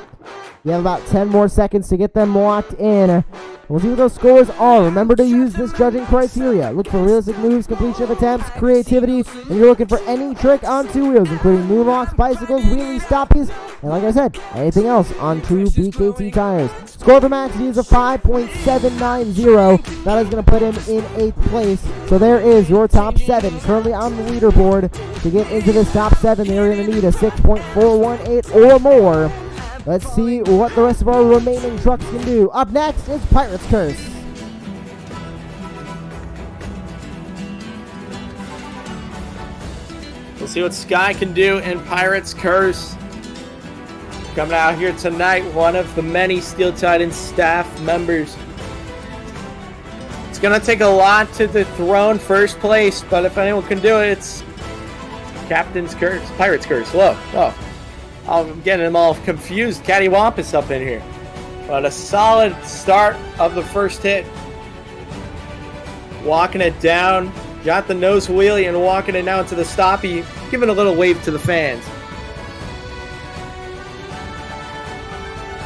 You have about 10 more seconds to get them locked in. We'll see what those scores are. Remember to use this judging criteria. Look for realistic moves, completion of attempts, creativity, and you're looking for any trick on 2 wheels, including moonwalks, bicycles, wheelies, stoppies, and like I said, anything else on 2 BKT tires. Score for Max D is a 5.790. That is going to put him in 8th place. So there is your top 7 currently on the leaderboard. To get into this top 7, they're going to need a 6.418 or more. Let's see what the rest of our remaining trucks can do. Up next is Pirate's Curse. We'll see what Sky can do in Pirate's Curse. Coming out here tonight, one of the many Steel Titan staff members. It's going to take a lot to dethrone first place, but if anyone can do it, it's Captain's Curse. Pirate's Curse. Whoa, whoa. I'm getting them all confused. Cattywampus up in here. But a solid start of the first hit. Walking it down. Got the nose wheelie and walking it down to the stoppie. Giving a little wave to the fans.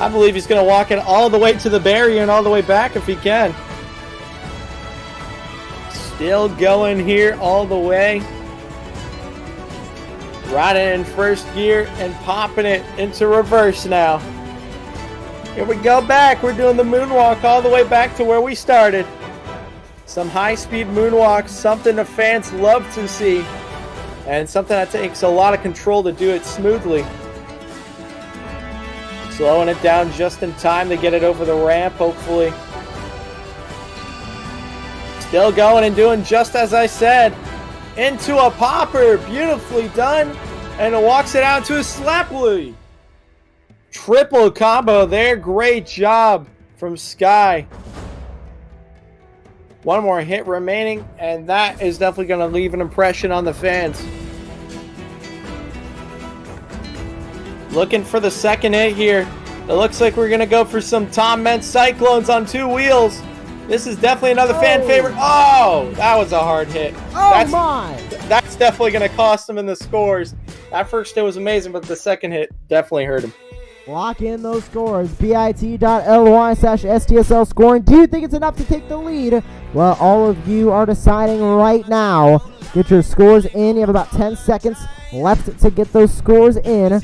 I believe he's going to walk it all the way to the barrier and all the way back if he can. Still going here all the way. Riding in first gear and popping it into reverse now. Here we go back. We're doing the moonwalk all the way back to where we started. Some high-speed moonwalks, something the fans love to see. And something that takes a lot of control to do it smoothly. Slowing it down just in time to get it over the ramp, hopefully. Still going and doing just as I said. Into a popper, beautifully done, and it walks it out to a slap wheelie. Triple combo there, great job from Sky. One more hit remaining, and that is definitely going to leave an impression on the fans. Looking for the second hit here. It looks like we're going to go for some Tom Meents Cyclones on 2 wheels. This is definitely another fan favorite. Oh, that was a hard hit. That's definitely going to cost him in the scores. That first hit was amazing, but the second hit definitely hurt him. Lock in those scores. bit.ly/STSL scoring. Do you think it's enough to take the lead? Well, all of you are deciding right now. Get your scores in. You have about 10 seconds left to get those scores in.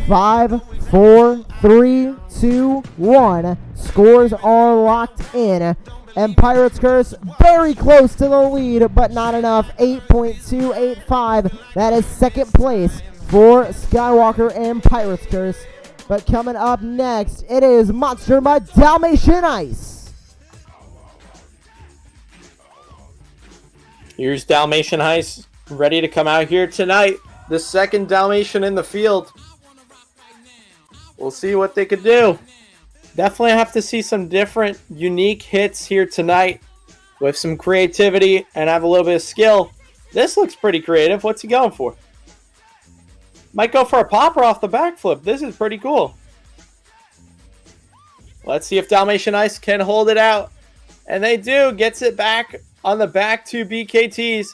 5, 4, 3, 2, 1. Scores are locked in. And Pirate's Curse very close to the lead, but not enough. 8.285. That is second place for Skywalker and Pirate's Curse. But coming up next, it is Monster Mud Dalmatian Ice. Here's Dalmatian Ice ready to come out here tonight. The second Dalmatian in the field. We'll see what they could do. Definitely have to see some different, unique hits here tonight with some creativity and have a little bit of skill. This looks pretty creative. What's he going for? Might go for a popper off the backflip. This is pretty cool. Let's see if Dalmatian Ice can hold it out. And they do. Gets it back on the back 2 BKTs.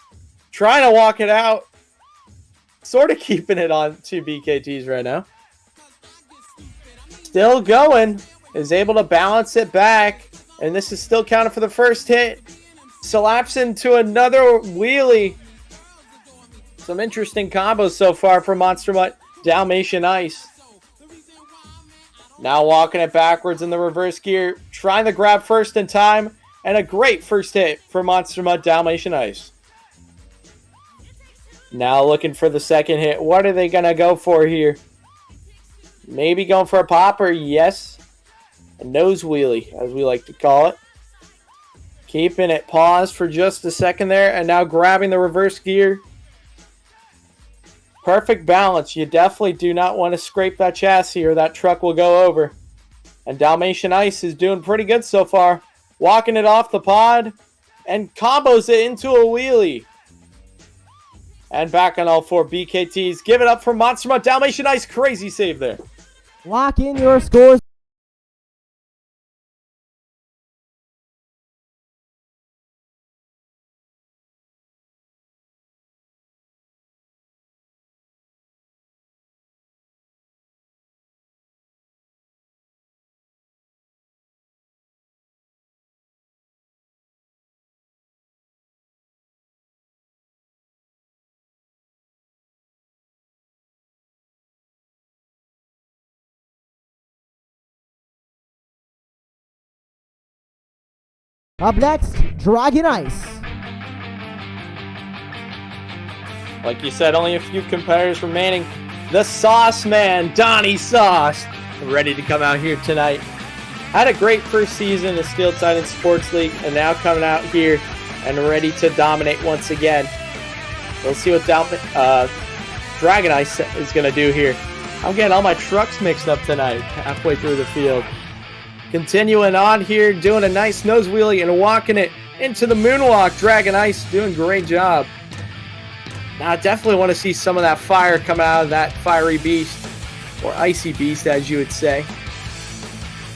Trying to walk it out. Sort of keeping it on 2 BKTs right now. Still going. Is able to balance it back. And this is still counted for the first hit. Slaps into another wheelie. Some interesting combos so far for Monster Mutt Dalmatian Ice. Now walking it backwards in the reverse gear. Trying to grab first in time. And a great first hit for Monster Mutt Dalmatian Ice. Now looking for the second hit. What are they going to go for here? Maybe going for a popper. Yes. A nose wheelie, as we like to call it. Keeping it paused for just a second there. And now grabbing the reverse gear. Perfect balance. You definitely do not want to scrape that chassis or that truck will go over. And Dalmatian Ice is doing pretty good so far. Walking it off the pod. And combos it into a wheelie. And back on all 4 BKTs. Give it up for Monster Mutt Dalmatian Ice. Crazy save there. Lock in your scores. Up next, Dragon Ice. Like you said, only a few competitors remaining. The Sauce Man, Donnie Sauce, ready to come out here tonight. Had a great first season in the Steel Titan Sports League, and now coming out here and ready to dominate once again. We'll see what Dragon Ice is going to do here. I'm getting all my trucks mixed up tonight, halfway through the field. Continuing on here, doing a nice nose wheelie and walking it into the moonwalk. Dragon Ice doing a great job. Now I definitely want to see some of that fire come out of that fiery beast, or icy beast as you would say.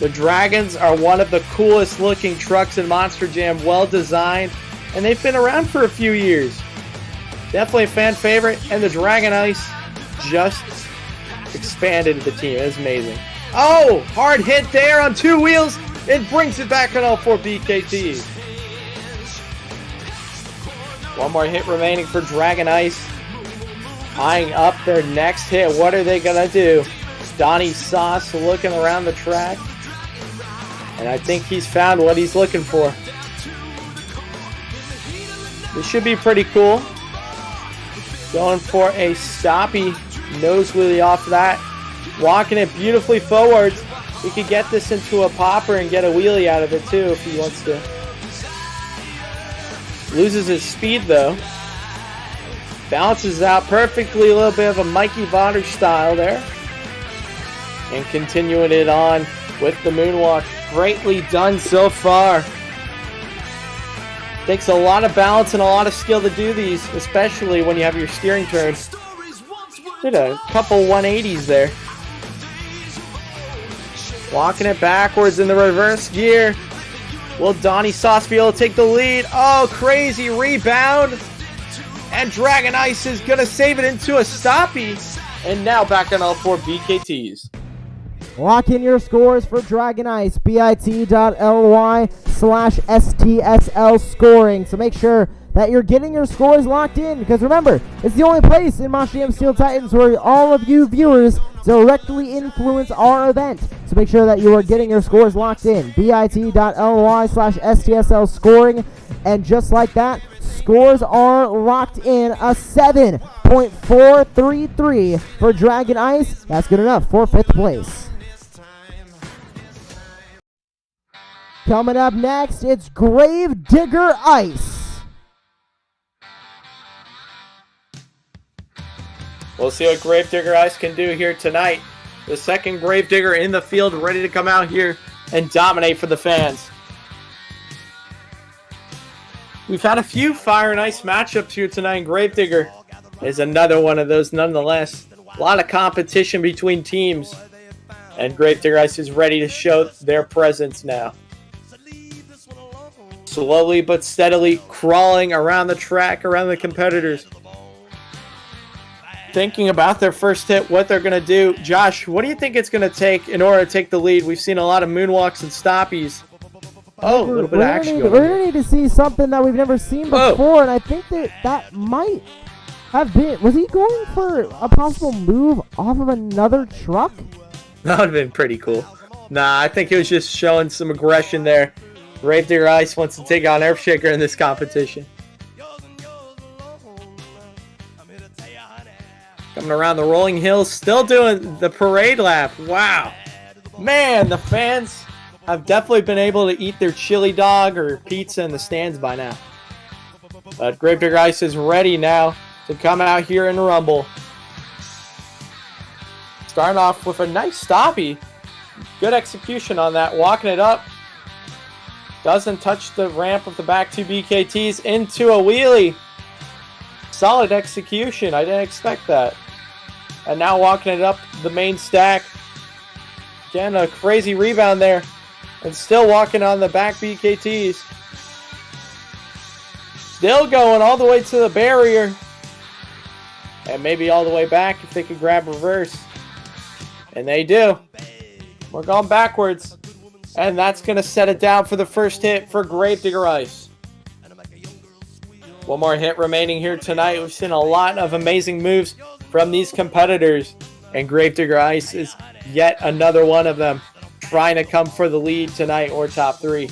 The Dragons are one of the coolest looking trucks in Monster Jam, well designed, and they've been around for a few years. Definitely a fan favorite, and the Dragon Ice just expanded the team. It's amazing. Oh, hard hit there on two wheels. It brings it back on all four BKTs. One more hit remaining for Dragon Ice. Eyeing up their next hit. What are they going to do? Donnie Sauce looking around the track. And I think he's found what he's looking for. This should be pretty cool. Going for a stoppy nose wheelie off that. Walking it beautifully forwards. He could get this into a popper and get a wheelie out of it too if he wants to. Loses his speed though. Balances out perfectly, a little bit of a Mikey Vodder style there. And continuing it on with the moonwalk. Greatly done so far. Takes a lot of balance and a lot of skill to do these, especially when you have your steering turn. Did a couple 180s there. Walking it backwards in the reverse gear. Will Donnie Sauce be able to take the lead? Oh, crazy rebound. And Dragon Ice is going to save it into a stoppie. And now back on all four BKTs. Lock in your scores for Dragon Ice, bit.ly/STSL scoring. So make sure that you're getting your scores locked in, because remember, it's the only place in Monster Jam Steel Titans where all of you viewers directly influence our event. So make sure that you are getting your scores locked in, bit.ly/STSL scoring. And just like that, scores are locked in. A 7.433 for Dragon Ice. That's good enough for 5th place. Coming up next, it's Gravedigger Ice. We'll see what Gravedigger Ice can do here tonight. The second Gravedigger in the field, ready to come out here and dominate for the fans. We've had a few Fire and Ice matchups here tonight, and Gravedigger is another one of those nonetheless. A lot of competition between teams, and Gravedigger Ice is ready to show their presence now. Slowly but steadily crawling around the track, around the competitors. Thinking about their first hit, what they're going to do. Josh, what do you think it's going to take in order to take the lead? We've seen a lot of moonwalks and stoppies. Oh, a little bit of action going on. We're going to need to see something that we've never seen before, and I think that might have been... Was he going for a possible move off of another truck? That would have been pretty cool. Nah, I think he was just showing some aggression there. Gravedigger Ice wants to take on Earthshaker in this competition. Coming around the rolling hills, still doing the parade lap. Wow. Man, the fans have definitely been able to eat their chili dog or pizza in the stands by now. But Gravedigger Ice is ready now to come out here and rumble. Starting off with a nice stoppie. Good execution on that, walking it up. Doesn't touch the ramp of the back two BKTs into a wheelie. Solid execution. I didn't expect that. And now walking it up the main stack. Again, a crazy rebound there. And still walking on the back BKTs. Still going all the way to the barrier. And maybe all the way back if they could grab reverse. And they do. We're going backwards. And that's going to set it down for the first hit for Gravedigger Ice. One more hit remaining here tonight. We've seen a lot of amazing moves from these competitors. And Gravedigger Ice is yet another one of them, trying to come for the lead tonight or top three.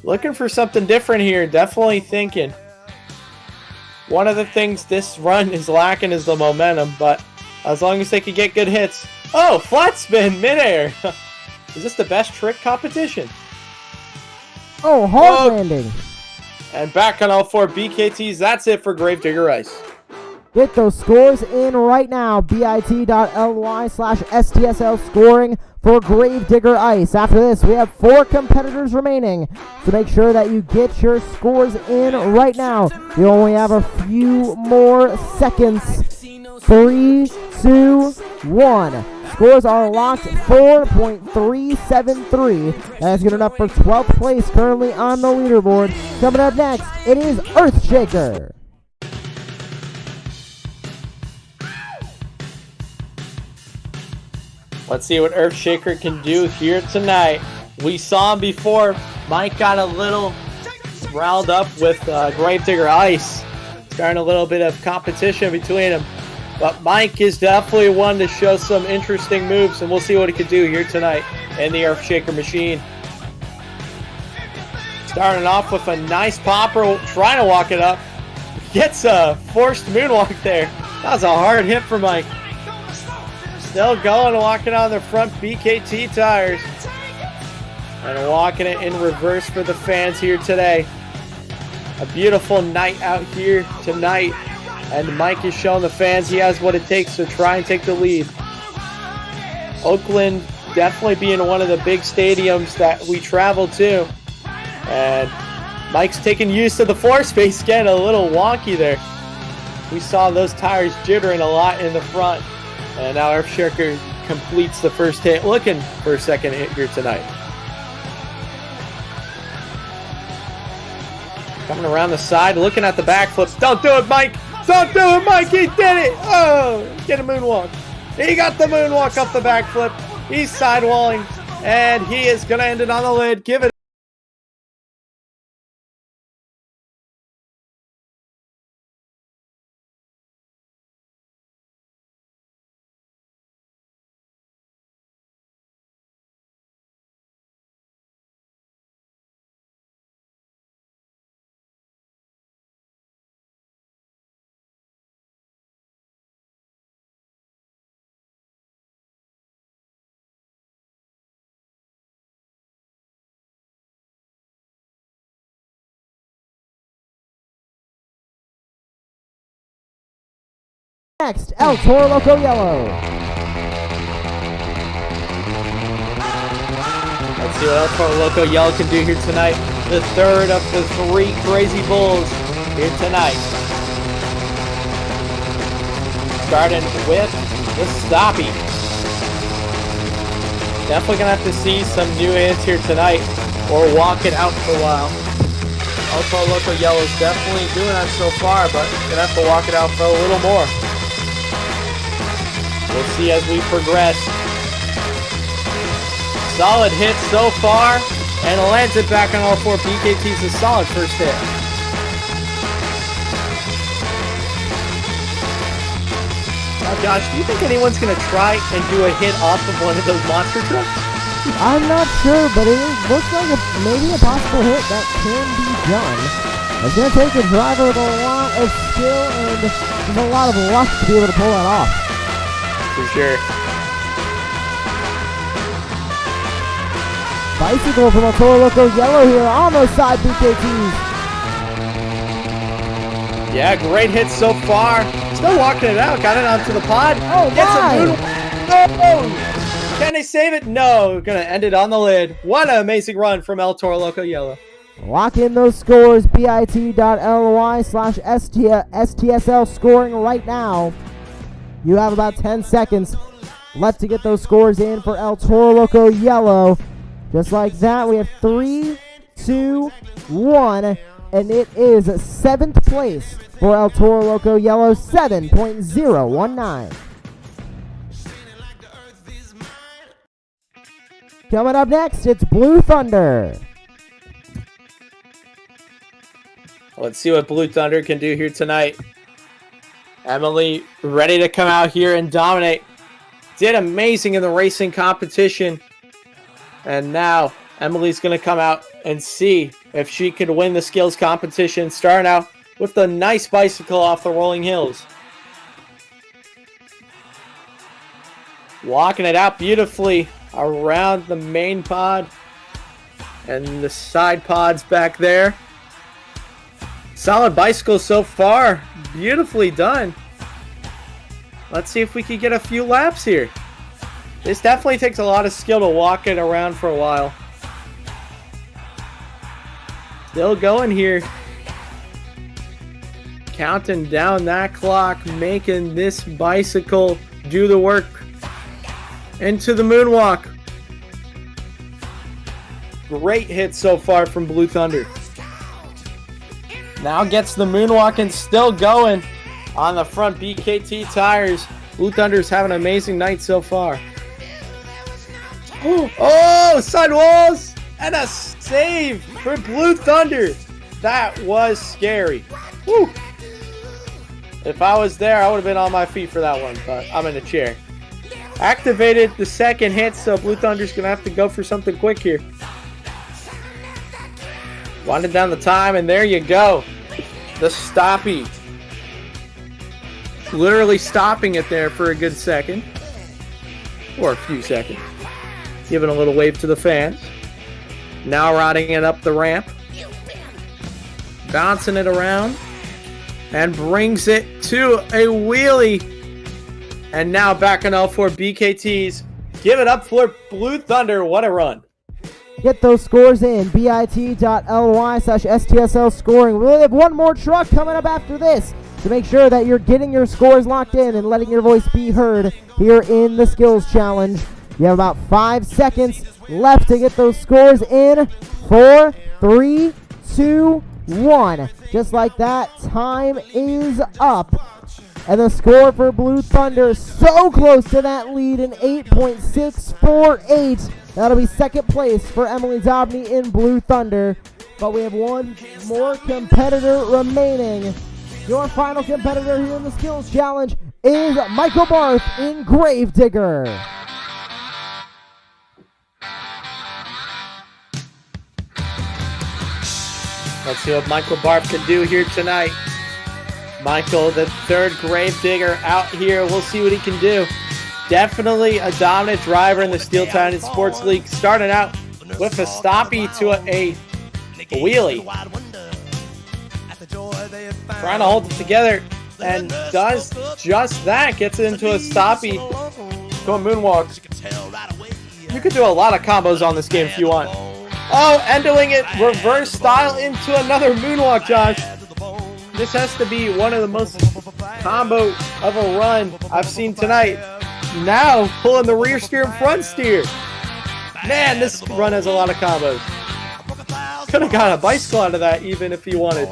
Looking for something different here. Definitely thinking. One of the things this run is lacking is the momentum, but as long as they can get good hits. Oh, flat spin midair. Is this the best trick competition? Oh, hard landing. And back on all 4 BKTs. That's it for Gravedigger Ice. Get those scores in right now. bit.ly/STSL scoring for Gravedigger Ice. After this, we have 4 competitors remaining. So make sure that you get your scores in right now. You only have a few more seconds. 3, 2, 1. Scores are locked 4.373. That's good enough for 12th place currently on the leaderboard. Coming up next, it is Earthshaker. Let's see what Earthshaker can do here tonight. We saw him before. Mike got a little riled up with Gravedigger Ice. Starting a little bit of competition between them. But Mike is definitely one to show some interesting moves, and we'll see what he can do here tonight in the Earthshaker machine. Starting off with a nice popper, trying to walk it up. Gets a forced moonwalk there. That was a hard hit for Mike. Still going, walking on the front BKT tires. And walking it in reverse for the fans here today. A beautiful night out here tonight. And Mike is showing the fans he has what it takes to try and take the lead. Oakland definitely being one of the big stadiums that we travel to. And Mike's taking use of the floor space, getting a little wonky there. We saw those tires jittering a lot in the front. And now Earthshaker completes the first hit, looking for a second hit here tonight. Coming around the side, looking at the backflips. Don't do it, Mike! Don't do it, Mike! He did it! Oh, get a moonwalk. He got the moonwalk off the backflip. He's sidewalling, and he is going to end it on the lid. Give it. Next, El Toro Loco Yellow. Let's see what El Toro Loco Yellow can do here tonight. The third of the 3 Crazy Bulls here tonight. Starting with the Stoppy. Definitely going to have to see some new hits here tonight or walk it out for a while. El Toro Loco Yellow is definitely doing that so far, but going to have to walk it out for a little more. We'll see as we progress. Solid hit so far, and lands it back on all 4 BKTs. A solid first hit. Now, Josh, do you think anyone's going to try and do a hit off of one of those monster trucks? I'm not sure, but it looks like maybe a possible hit that can be done. It's going to take a driver with a lot of skill and just a lot of luck to be able to pull that off. For sure. Bicycle from El Toro Loco Yellow here on those side BKTs. Yeah, great hit so far. Still walking it out. Got it onto the pod. Oh, my. Oh! Can they save it? No. Gonna end it on the lid. What an amazing run from El Toro Loco Yellow. Lock in those scores. bit.ly/STSL scoring right now. You have about 10 seconds left to get those scores in for El Toro Loco Yellow. Just like that, we have 3, 2, 1, and it is 7th place for El Toro Loco Yellow, 7.019. Coming up next, it's Blue Thunder. Let's see what Blue Thunder can do here tonight. Emily ready to come out here and dominate. Did amazing in the racing competition. And now Emily's going to come out and see if she could win the skills competition, starting out with the nice bicycle off the rolling hills. Walking it out beautifully around the main pod and the side pods back there. Solid bicycle so far. Beautifully done. Let's see if we can get a few laps here. This definitely takes a lot of skill to walk it around for a while. Still going here. Counting down that clock, making this bicycle do the work. Into the moonwalk. Great hit so far from Blue Thunder. Now gets the moonwalk and still going on the front BKT tires. Blue Thunder's having an amazing night so far. Oh, sidewalls and a save for Blue Thunder. That was scary. Woo. If I was there, I would have been on my feet for that one, but I'm in a chair. Activated the second hit, so Blue Thunder's going to have to go for something quick here. Winding down the time, and there you go. The stoppie. Literally stopping it there for a good second. Or a few seconds. Giving a little wave to the fans. Now riding it up the ramp. Bouncing it around. And brings it to a wheelie. And now back on L4 BKTs. Give it up for Blue Thunder. What a run. Get those scores in. bit.ly/STSL scoring. We only have one more truck coming up after this to make sure that you're getting your scores locked in and letting your voice be heard here in the Skills Challenge. You have about 5 seconds left to get those scores in. 4, 3, 2, 1. Just like that, time is up. And the score for Blue Thunder so close to that lead in 8.648. That'll be second place for Emily Dobney in Blue Thunder. But we have one more competitor remaining. Your final competitor here in the Skills Challenge is Michael Barth in Gravedigger. Let's see what Michael Barth can do here tonight. Michael, the third Gravedigger out here. We'll see what he can do. Definitely a dominant driver in the Steel Titan Sports League. Starting out with a stoppie to a wheelie. Trying to hold it together and does just that. Gets it into a stoppie to a moonwalk. You could do a lot of combos on this game if you want. Oh, and doing it reverse style into another moonwalk, Josh. This has to be one of the most combo of a run I've seen tonight. Now pulling the rear steer and front steer. Man, this run has a lot of combos. Could have got a bicycle out of that even if he wanted.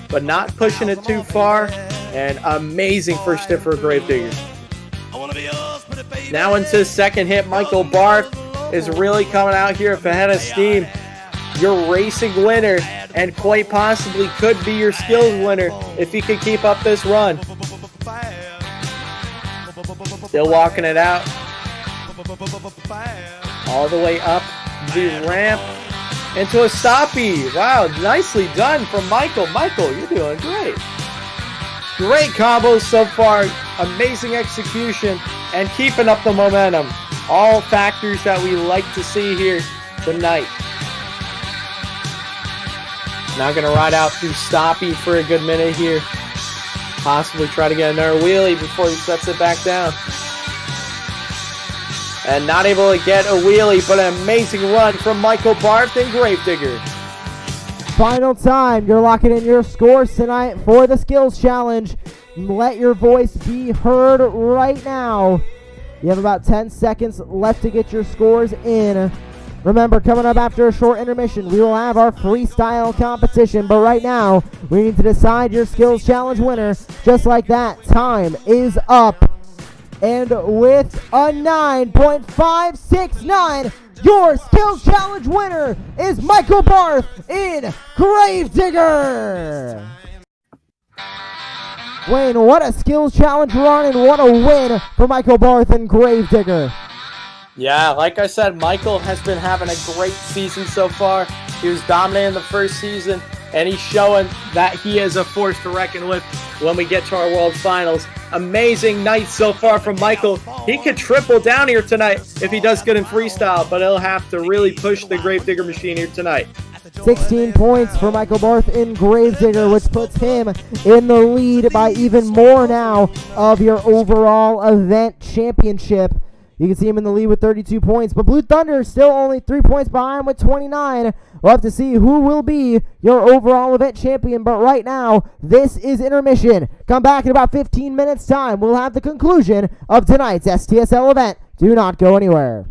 But not pushing it too far. And amazing first hit for Gravedigger. Now into his second hit, Michael Barth is really coming out here with a head of steam. Your racing winner, and quite possibly could be your skills winner if he could keep up this run. Still walking it out. All the way up the ramp into a stoppie. Wow, nicely done from Michael. Michael, you're doing great. Great combos so far. Amazing execution and keeping up the momentum. All factors that we like to see here tonight. Now going to ride out through stoppie for a good minute here. Possibly try to get another wheelie before he sets it back down. And not able to get a wheelie, but an amazing run from Michael Barth and Gravedigger. Final time. You're locking in your scores tonight for the Skills Challenge. Let your voice be heard right now. You have about 10 seconds left to get your scores in. Remember, coming up after a short intermission, we will have our freestyle competition. But right now, we need to decide your Skills Challenge winner. Just like that, time is up. And with a 9.569, your Skills Challenge winner is Michael Barth in Gravedigger. Wayne, what a Skills Challenge run and what a win for Michael Barth in Gravedigger. Yeah, like I said, Michael has been having a great season so far. He was dominating the first season, and he's showing that he is a force to reckon with when we get to our World Finals. Amazing night so far from Michael. He could triple down here tonight if he does good in freestyle, but he'll have to really push the Gravedigger machine here tonight. 16 points for Michael Barth in Gravedigger, which puts him in the lead by even more now of your overall event championship. You can see him in the lead with 32 points, but Blue Thunder is still only 3 points behind with 29. We'll have to see who will be your overall event champion, but right now, this is intermission. Come back in about 15 minutes' time. We'll have the conclusion of tonight's STSL event. Do not go anywhere.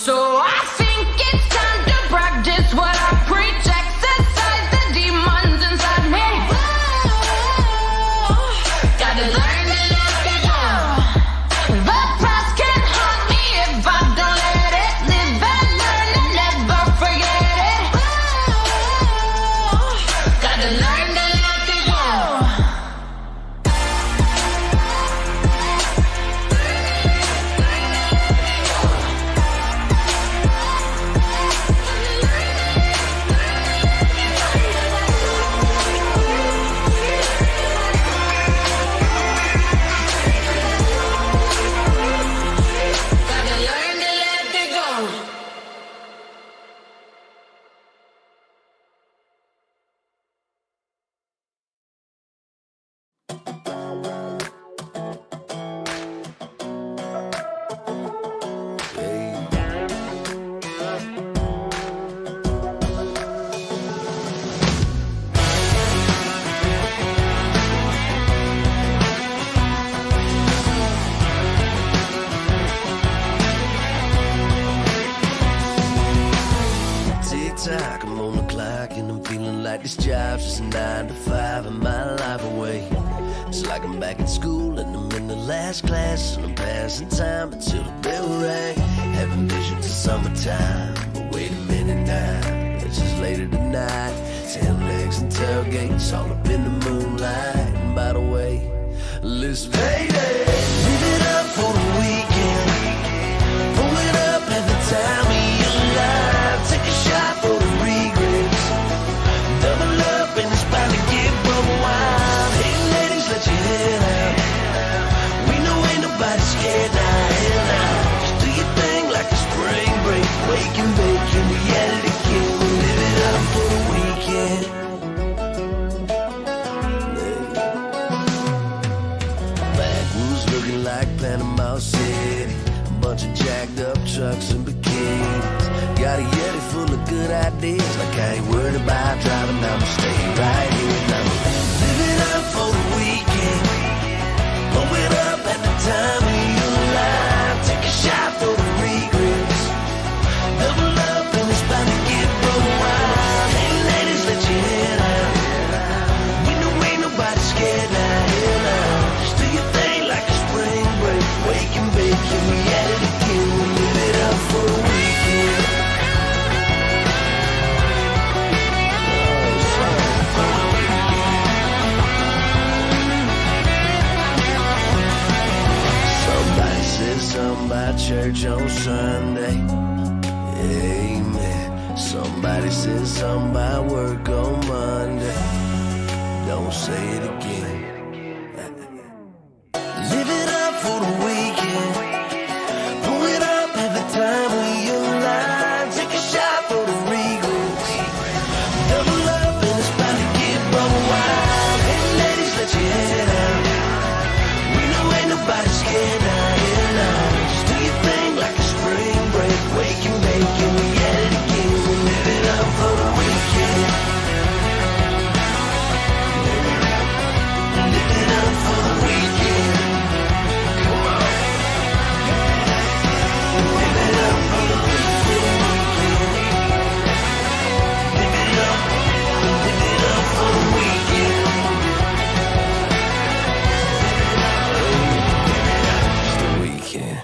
So I think it's time to practice what I preach. Exercise the demons inside me. Gotta learn to let it go. The past can haunt me if I don't let it. Live and learn and never forget it. Gotta learn to let it go. Gotta learn to let it go. Tick-tock, I'm on the clock and I'm feeling like this job's just a 9 to 5 and my life away. It's like I'm back in school and I'm in the last class and I'm passing time until the bell rang. Having visions of summertime, but wait a minute now, it's just later tonight. Tail legs and tailgates all up in the moonlight. And by the way, let's payday. Live it up for the weekend. Pull it up every time of your life. Take a shot for the regrets. Double up and it's about to get buck wild. Hey ladies, let your head out. We know ain't nobody scared now. Hell now. Just do your thing like a spring break. Wake and bake and we at it again. We live it up for the weekend. Backwoods looking like Panama City. A bunch of jacked up trucks and bikinis. Got a Yeti full of good ideas. Like I ain't worried about driving, I'ma stay right here. Now live it up for the weekend. Blow it up at the time of your life. Take a shot for the regrets. Double up and it's about to get buck wild. Hey ladies, let your head out. We know ain't nobody scared now. Hell now. Just do your thing like a spring break. Wake and bake and we at it again. We live it up for the weekend. Somebody said something about church on Sunday. Amen. Somebody said something about work on Monday. Don't say it again. Live it up for the weekend. Pull it up every time of your life. Take a shot for the regrets. Double up and it's about to get buck wild. Hey ladies, let your head out. We know ain't nobody scared now. Hell no. Just do your thing like a spring break. Wake and bake and we at it again. We live it up for the weekend. Live it up for the weekend. Come on. Live it up for the weekend. Live it up for the weekend. It's the weekend.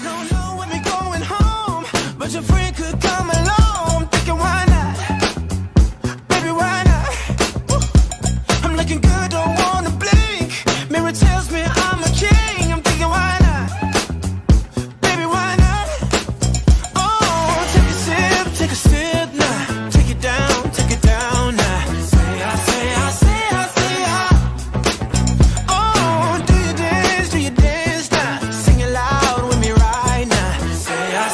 Don't know when we're going home, but your friend could come along. Thinking why not? Baby, why not? Woo. I'm looking good, don't wanna blink. Mirror tells me I'm a king. I'm thinking why not? Baby, why not? Oh, take a sip now. Take it down now. Say I. Oh, do you dance now? Sing it loud with me right now. Say I.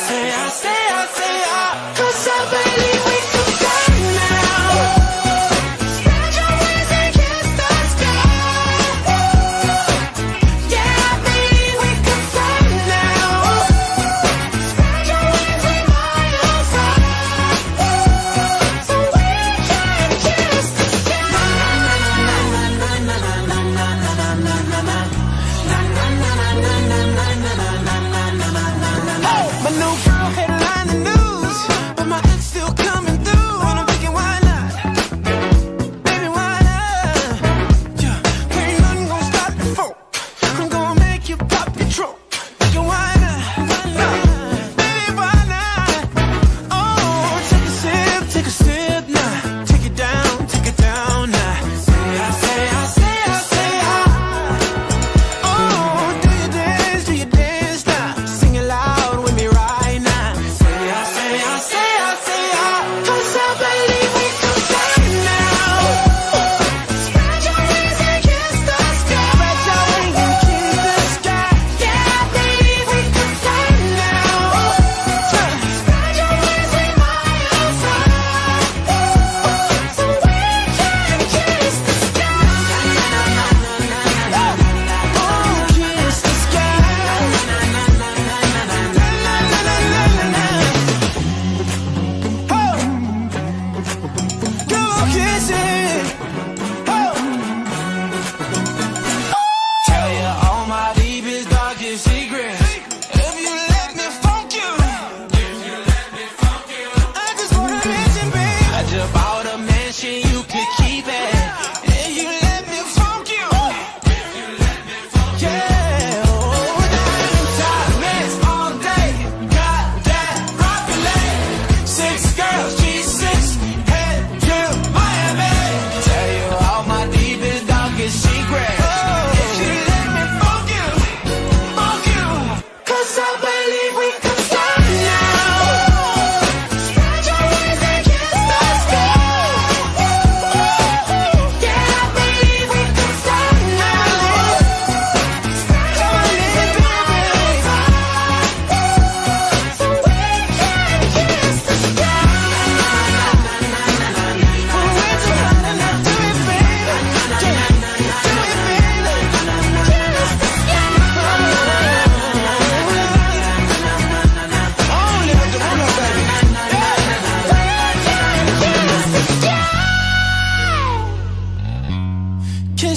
'Cause I believe we can fly now. Spread your wings and kiss the sky. Yeah, I believe we can fly now. Spread your wings and fly outside.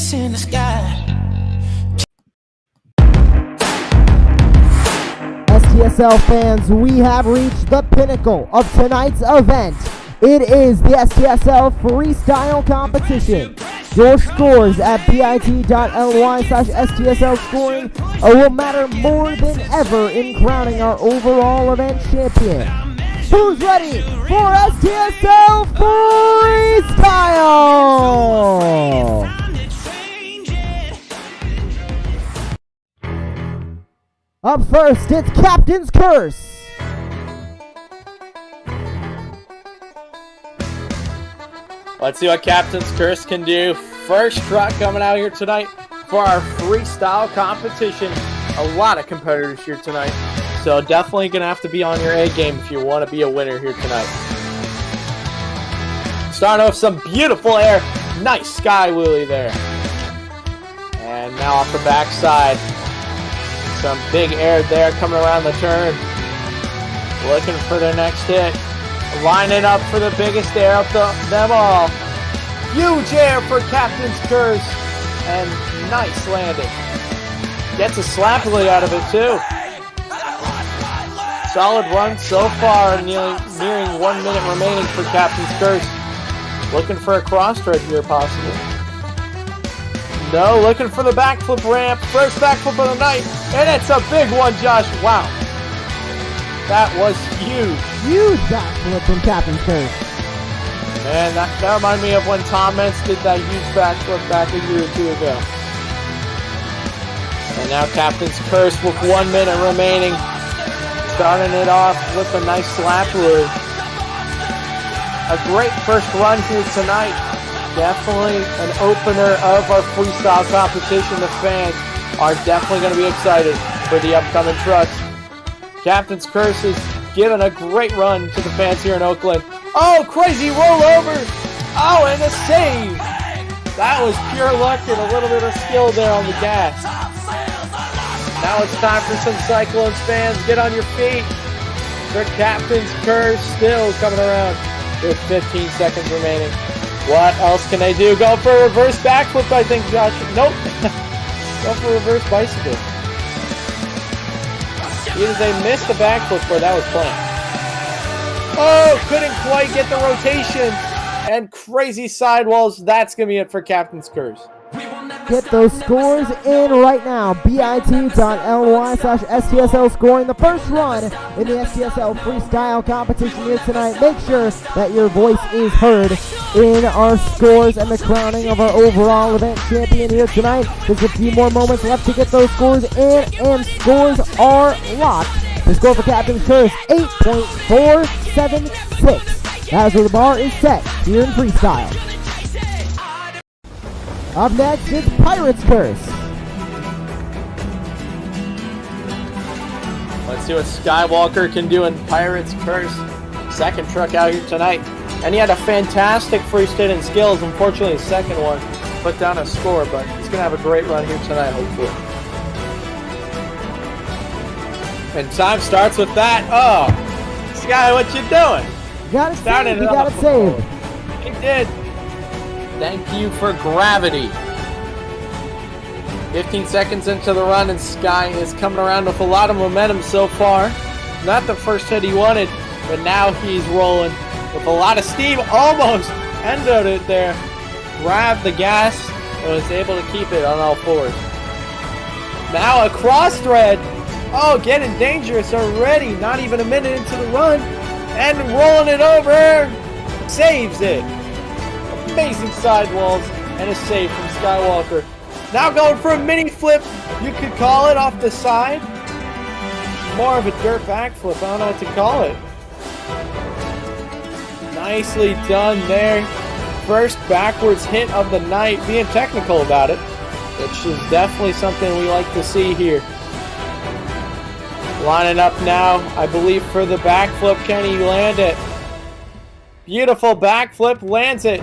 kiss in the sky. STSL fans, we have reached the pinnacle of tonight's event. It is the STSL Freestyle competition. Your scores at bit.ly/STSL scoring will matter more than ever in crowning our overall event champion. Who's ready for STSL Freestyle? Up first, it's Captain's Curse. Let's see what Captain's Curse can do. First truck coming out here tonight for our freestyle competition. A lot of competitors here tonight, so definitely going to have to be on your A game if you want to be a winner here tonight. Starting off some beautiful air. Nice sky wheelie there. And now off the backside. Some big air there coming around the turn. Looking for their next hit. Lining up for the biggest air of them all. Huge air for Captain's Curse. And nice landing. Gets a slapily out of it too. Solid run so far, nearing 1 minute remaining for Captain's Curse. Looking for a cross tread here possibly. No, looking for the backflip ramp. First backflip of the night. And it's a big one, Josh. Wow. That was huge. Huge backflip from Captain's Curse. Man, that reminded me of when Tom Mentz did that huge backflip back a year or two ago. And now Captain's Curse with 1 minute remaining. Starting it off with a nice slap loop. A great first run here tonight. Definitely an opener of our freestyle competition. The fans are definitely going to be excited for the upcoming trucks. Captain's Curse is giving a great run to the fans here in Oakland. Oh, crazy rollover! Oh, and a save! That was pure luck and a little bit of skill there on the gas. Now it's time for some Cyclones fans. Get on your feet. For Captain's Curse still coming around with 15 seconds remaining. What else can they do? Go for a reverse backflip, I think, Josh. Nope. Go for a reverse bicycle. Either they missed the backflip or that was planned. Oh, couldn't quite get the rotation. And crazy sidewalls. That's going to be it for Captain's Curse. Get those scores in right now. bit.ly/STSL scoring. The first run in the STSL Freestyle competition here tonight. Make sure that your voice is heard in our scores and the crowning of our overall event champion here tonight. There's a few more moments left to get those scores in, and scores are locked. The score for Captain's Curse, 8.476. That's where the bar is set here in Freestyle. Up next, it's Pirate's Curse. Let's see what Skywalker can do in Pirate's Curse. Second truck out here tonight. And he had a fantastic free stint and skills. Unfortunately, the second one put down a score, but he's going to have a great run here tonight, hopefully. And time starts with that. Oh, Sky, what you doing? You got it saved. You got it saved. He did. Thank you for gravity. 15 seconds into the run, and Sky is coming around with a lot of momentum so far. Not the first hit he wanted, but now he's rolling with a lot of steam. Almost ended it there. Grabbed the gas and was able to keep it on all fours. Now a cross thread. Oh, getting dangerous already. Not even a minute into the run. And rolling it over. Saves it. Amazing sidewalls and a save from Skywalker. Now going for a mini flip, you could call it, off the side. More of a dirt backflip, I don't know what to call it. Nicely done there. First backwards hit of the night, being technical about it, which is definitely something we like to see here. Lining up now, I believe, for the backflip. Can he land it? Beautiful backflip, lands it.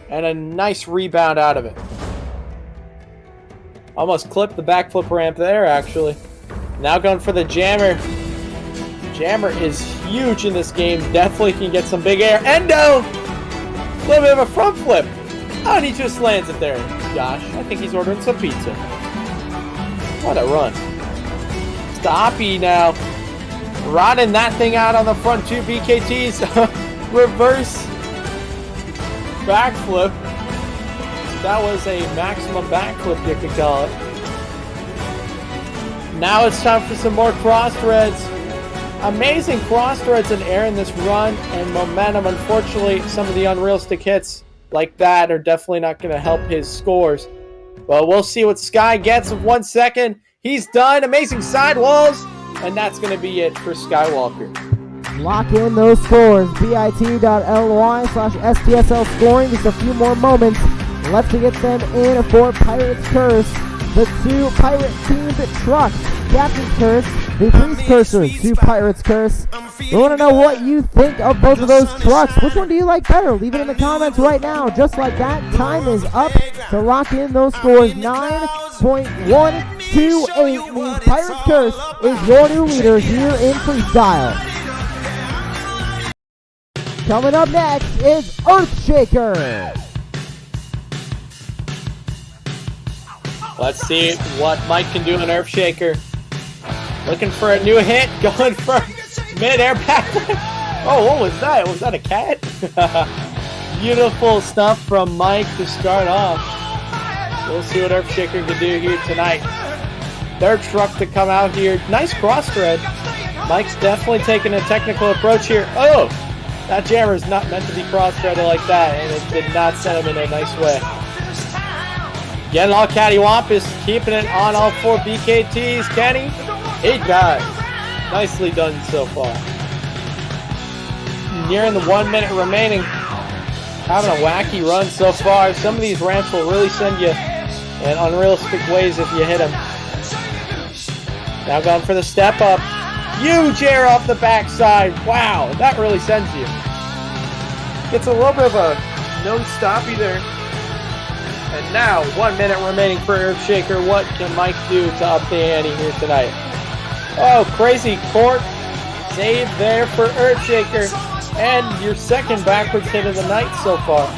And a nice rebound out of it. Almost clipped the backflip ramp there, actually. Now going for the jammer. Jammer is huge in this game. Definitely can get some big air. Endo! A little bit of a front flip. Oh, and he just lands it there. Josh. I think he's ordering some pizza. What a run. Stoppy now. Riding that thing out on the front two BKTs. Reverse backflip. That was a maximum backflip, you could call it. Now it's time for some more cross threads. Amazing cross threads in air in this run and momentum. Unfortunately, some of the unrealistic hits like that are definitely not going to help his scores. But we'll see what Sky gets in 1 second. He's done. Amazing sidewalls. And that's going to be it for Skywalker. Lock in those scores. bit.ly/STSL scoring. Just a few more moments left to get them in for Pirate's Curse. The two Pirate themed trucks. Captain's Curse, the Priest Cursor, to Pirate's Curse. We want to know what you think of both of those trucks. Which one do you like better? Leave it in the comments right now. Just like that, time is up to lock in those scores. 9.128 means Pirate's Curse is your new leader here in Freestyle. Coming up next is Earthshaker. Let's see what Mike can do in Earthshaker. Looking for a new hit, going for mid-air backflip. Oh, what was that? Was that a cat? Beautiful stuff from Mike to start off. We'll see what Earthshaker can do here tonight. Third truck to come out here. Nice cross thread. Mike's definitely taking a technical approach here. Oh, that jammer is not meant to be cross-threaded like that, and it did not send him in a nice way. Getting all cattywampus, keeping it on all four BKTs. Kenny, he died. Nicely done so far. Nearing the 1 minute remaining. Having a wacky run so far. Some of these ramps will really send you in unrealistic ways if you hit them. Now going for the step up. Huge air off the backside. Wow, that really sends you. Gets a little bit of a no-stoppy there. And now, 1 minute remaining for Earthshaker. What can Mike do to up the ante here tonight? Oh, crazy cork. Save there for Earthshaker. And your second backwards hit of the night so far.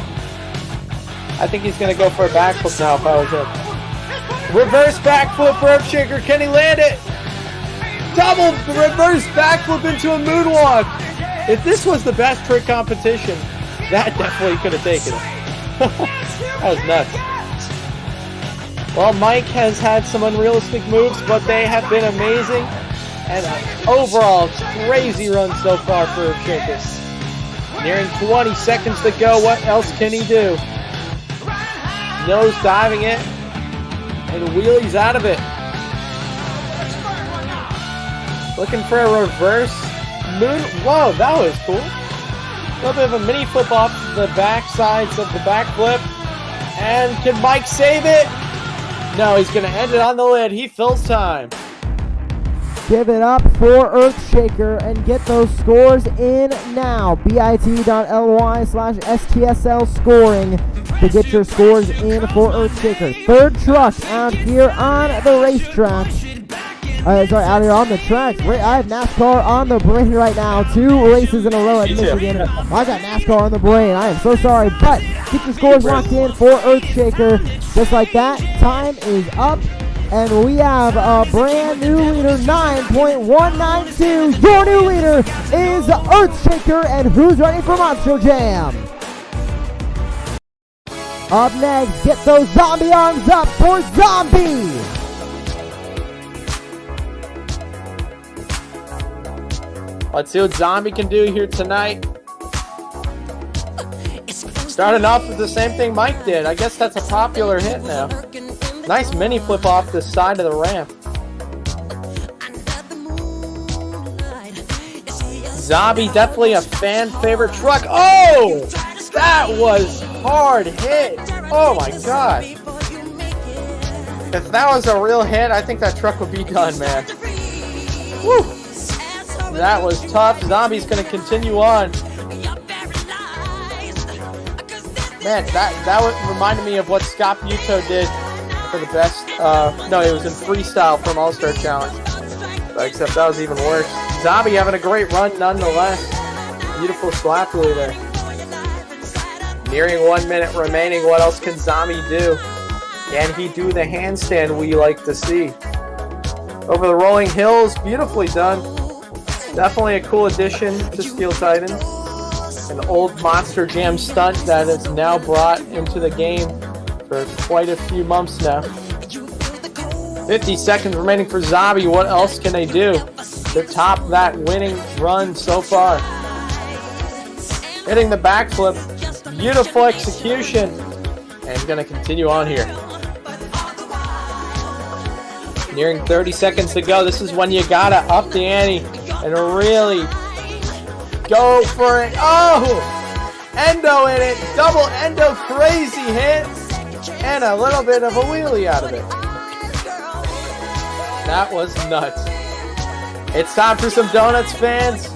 I think he's going to go for a backflip now if I was him. Reverse backflip for Earthshaker. Can he land it? Double reverse backflip into a moonwalk. If this was the best trick competition, that definitely could have taken it. That was nuts. Well, Mike has had some unrealistic moves, but they have been amazing. And an overall crazy run so far for Earthshaker. Nearing 20 seconds to go. What else can he do? Nose diving it. And wheelies out of it. Looking for a reverse moon. Whoa, that was cool. A little bit of a mini flip off the back sides of the backflip. And can Mike save it? No, he's going to end it on the lid. He fills time. Give it up for Earthshaker and get those scores in now. bit.ly/STSL scoring to get your scores in for Earthshaker. Third truck out here on the racetrack. Out here on the tracks. I have NASCAR on the brain right now. 2 races in a row at Michigan. I got NASCAR on the brain. I am so sorry. But get your scores locked in for Earthshaker. Just like that, time is up. And we have a brand new leader, 9.192. Your new leader is Earthshaker. And who's ready for Monster Jam? Up next, get those zombie arms up for Zombie. Let's see what Zombie can do here tonight. Starting off with the same thing Mike did. I guess that's a popular hit now. Nice mini flip off the side of the ramp. Zombie, definitely a fan favorite truck. Oh! That was hard hit. Oh my god. If that was a real hit, I think that truck would be done, man. Woo! That was tough. Zombie's going to continue on. Man, that reminded me of what Scott Buto did for the best. No, it was in Freestyle from All-Star Challenge. Except that was even worse. Zombie having a great run nonetheless. Beautiful slap wheelie there. Nearing 1 minute remaining. What else can Zombie do? Can he do the handstand we like to see? Over the rolling hills, beautifully done. Definitely a cool addition to Steel Titans. An old Monster Jam stunt that is now brought into the game for quite a few months now. 50 seconds remaining for Zombie. What else can they do to top that winning run so far? Hitting the backflip. Beautiful execution. And he's going to continue on here. Nearing 30 seconds to go. This is when you got to up the ante and really go for it. Oh! Endo in it. Double endo crazy hit. And a little bit of a wheelie out of it. That was nuts. It's time for some donuts, fans.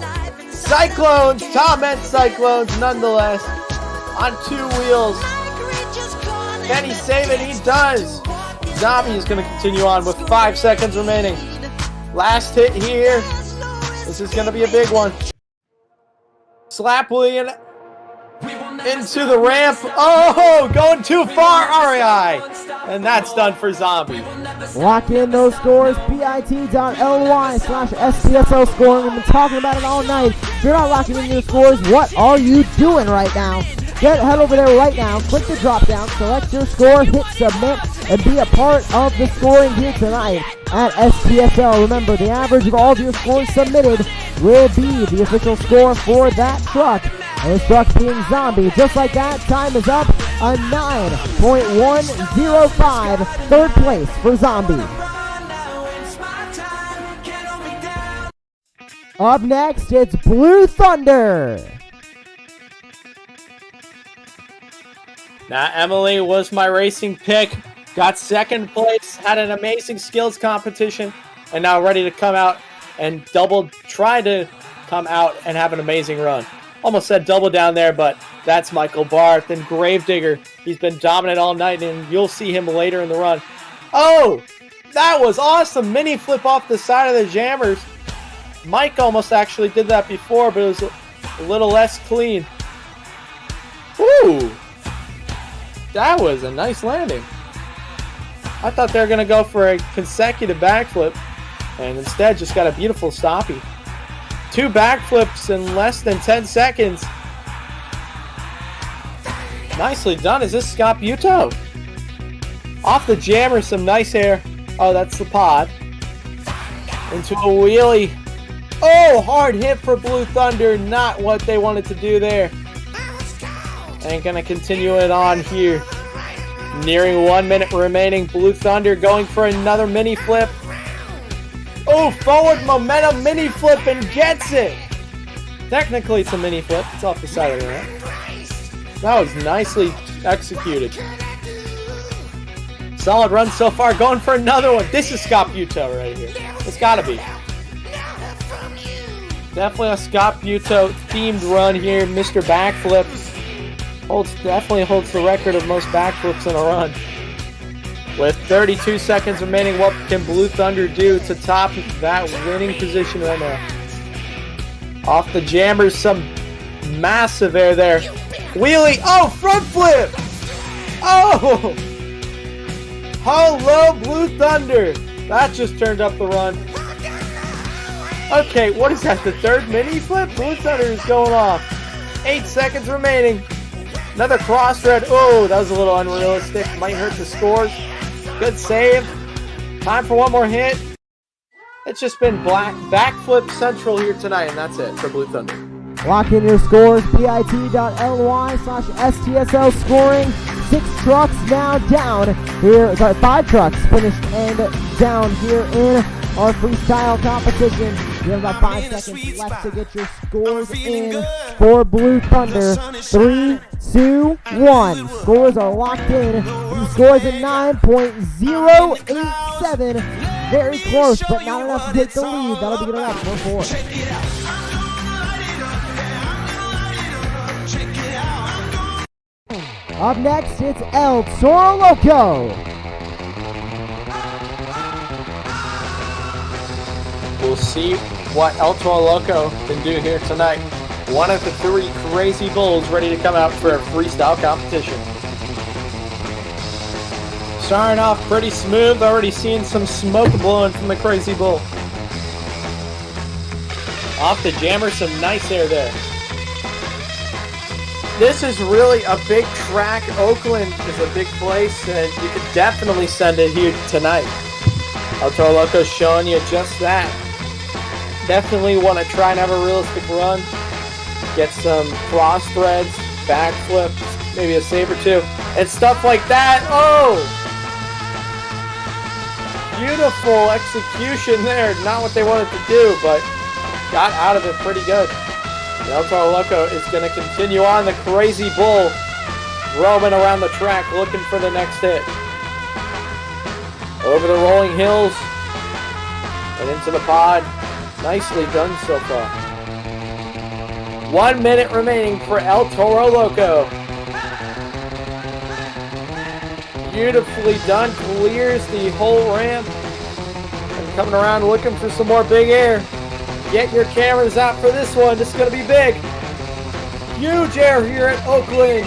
Cyclones. Tom meant Cyclones nonetheless. On 2 wheels. Can he save it? He does. Zombie is going to continue on with 5 seconds remaining. Last hit here. This is going to be a big one. Slap William into the ramp. Oh, going too far. REI. And that's done for Zombie. Lock in those scores. bit.ly/STSL scoring. We've been talking about it all night. If you're not locking in your scores, what are you doing right now? Head over there right now, click the drop down, select your score, hit submit, and be a part of the scoring here tonight at STSL. Remember, the average of all of your scores submitted will be the official score for that truck. And this truck being Zombie. Just like that, time is up. A 9.105, third place for Zombie. Up next, it's Blue Thunder. Now, Emily was my racing pick. Got second place, had an amazing skills competition, and now ready to come out and try to come out and have an amazing run. Almost said double down there, but that's Michael Barth and Gravedigger. He's been dominant all night, and you'll see him later in the run. Oh, that was awesome. Mini flip off the side of the jammers. Mike almost actually did that before, but it was a little less clean. Ooh. That was a nice landing. I thought they were going to go for a consecutive backflip, and instead just got a beautiful stoppie. 2 backflips in less than 10 seconds. Nicely done. Is this Scott Buto? Off the jammer, some nice air. Oh, that's the pod. Into a wheelie. Oh, hard hit for Blue Thunder. Not what they wanted to do there. And gonna continue it on here. Nearing 1 minute remaining. Blue Thunder going for another mini flip. Oh, forward momentum mini flip and gets it. Technically it's a mini flip. It's off the side of the ramp. That was nicely executed. Solid run so far. Going for another one. This is Scott Buto right here. It's gotta be. Definitely a Scott Buto themed run here. Mr. Backflip. Definitely holds the record of most backflips in a run. With 32 seconds remaining, what can Blue Thunder do to top that winning position right now? Off the jammers, some massive air there. Wheelie, oh, front flip! Oh! Hello, Blue Thunder! That just turned up the run. Okay, what is that, the third mini flip? Blue Thunder is going off. 8 seconds remaining. Another cross thread. Oh, that was a little unrealistic. Might hurt the scores. Good save. Time for one more hit. It's just been backflip central here tonight, and that's it for Blue Thunder. Lock in your scores. bit.ly/STSL scoring. 6 trucks now down here. Sorry, 5 trucks finished and down here in our freestyle competition. You have about 5 seconds left to get your scores in for Blue Thunder. 3, 2, 1. Scores are locked in. The scores at 9.087. Very close, but not enough to take the lead. That'll be good enough for 4. Up next, it's El Toro Loco. We'll see what El Toro Loco can do here tonight. One of the 3 crazy bulls ready to come out for a freestyle competition. Starting off pretty smooth. Already seeing some smoke blowing from the Crazy Bull. Off the jammer, some nice air there. This is really a big track. Oakland is a big place, and you could definitely send it here tonight. El Toro Loco showing you just that. Definitely want to try and have a realistic run. Get some cross threads, backflips, maybe a save or two, and stuff like that. Oh! Beautiful execution there. Not what they wanted to do, but got out of it pretty good. El Toro Loco is going to continue on. The Crazy Bull roaming around the track looking for the next hit. Over the rolling hills and into the pod. Nicely done so far. 1 minute remaining for El Toro Loco. Beautifully done. Clears the whole ramp. And coming around looking for some more big air. Get your cameras out for this one. This is going to be big. Huge air here at Oakland.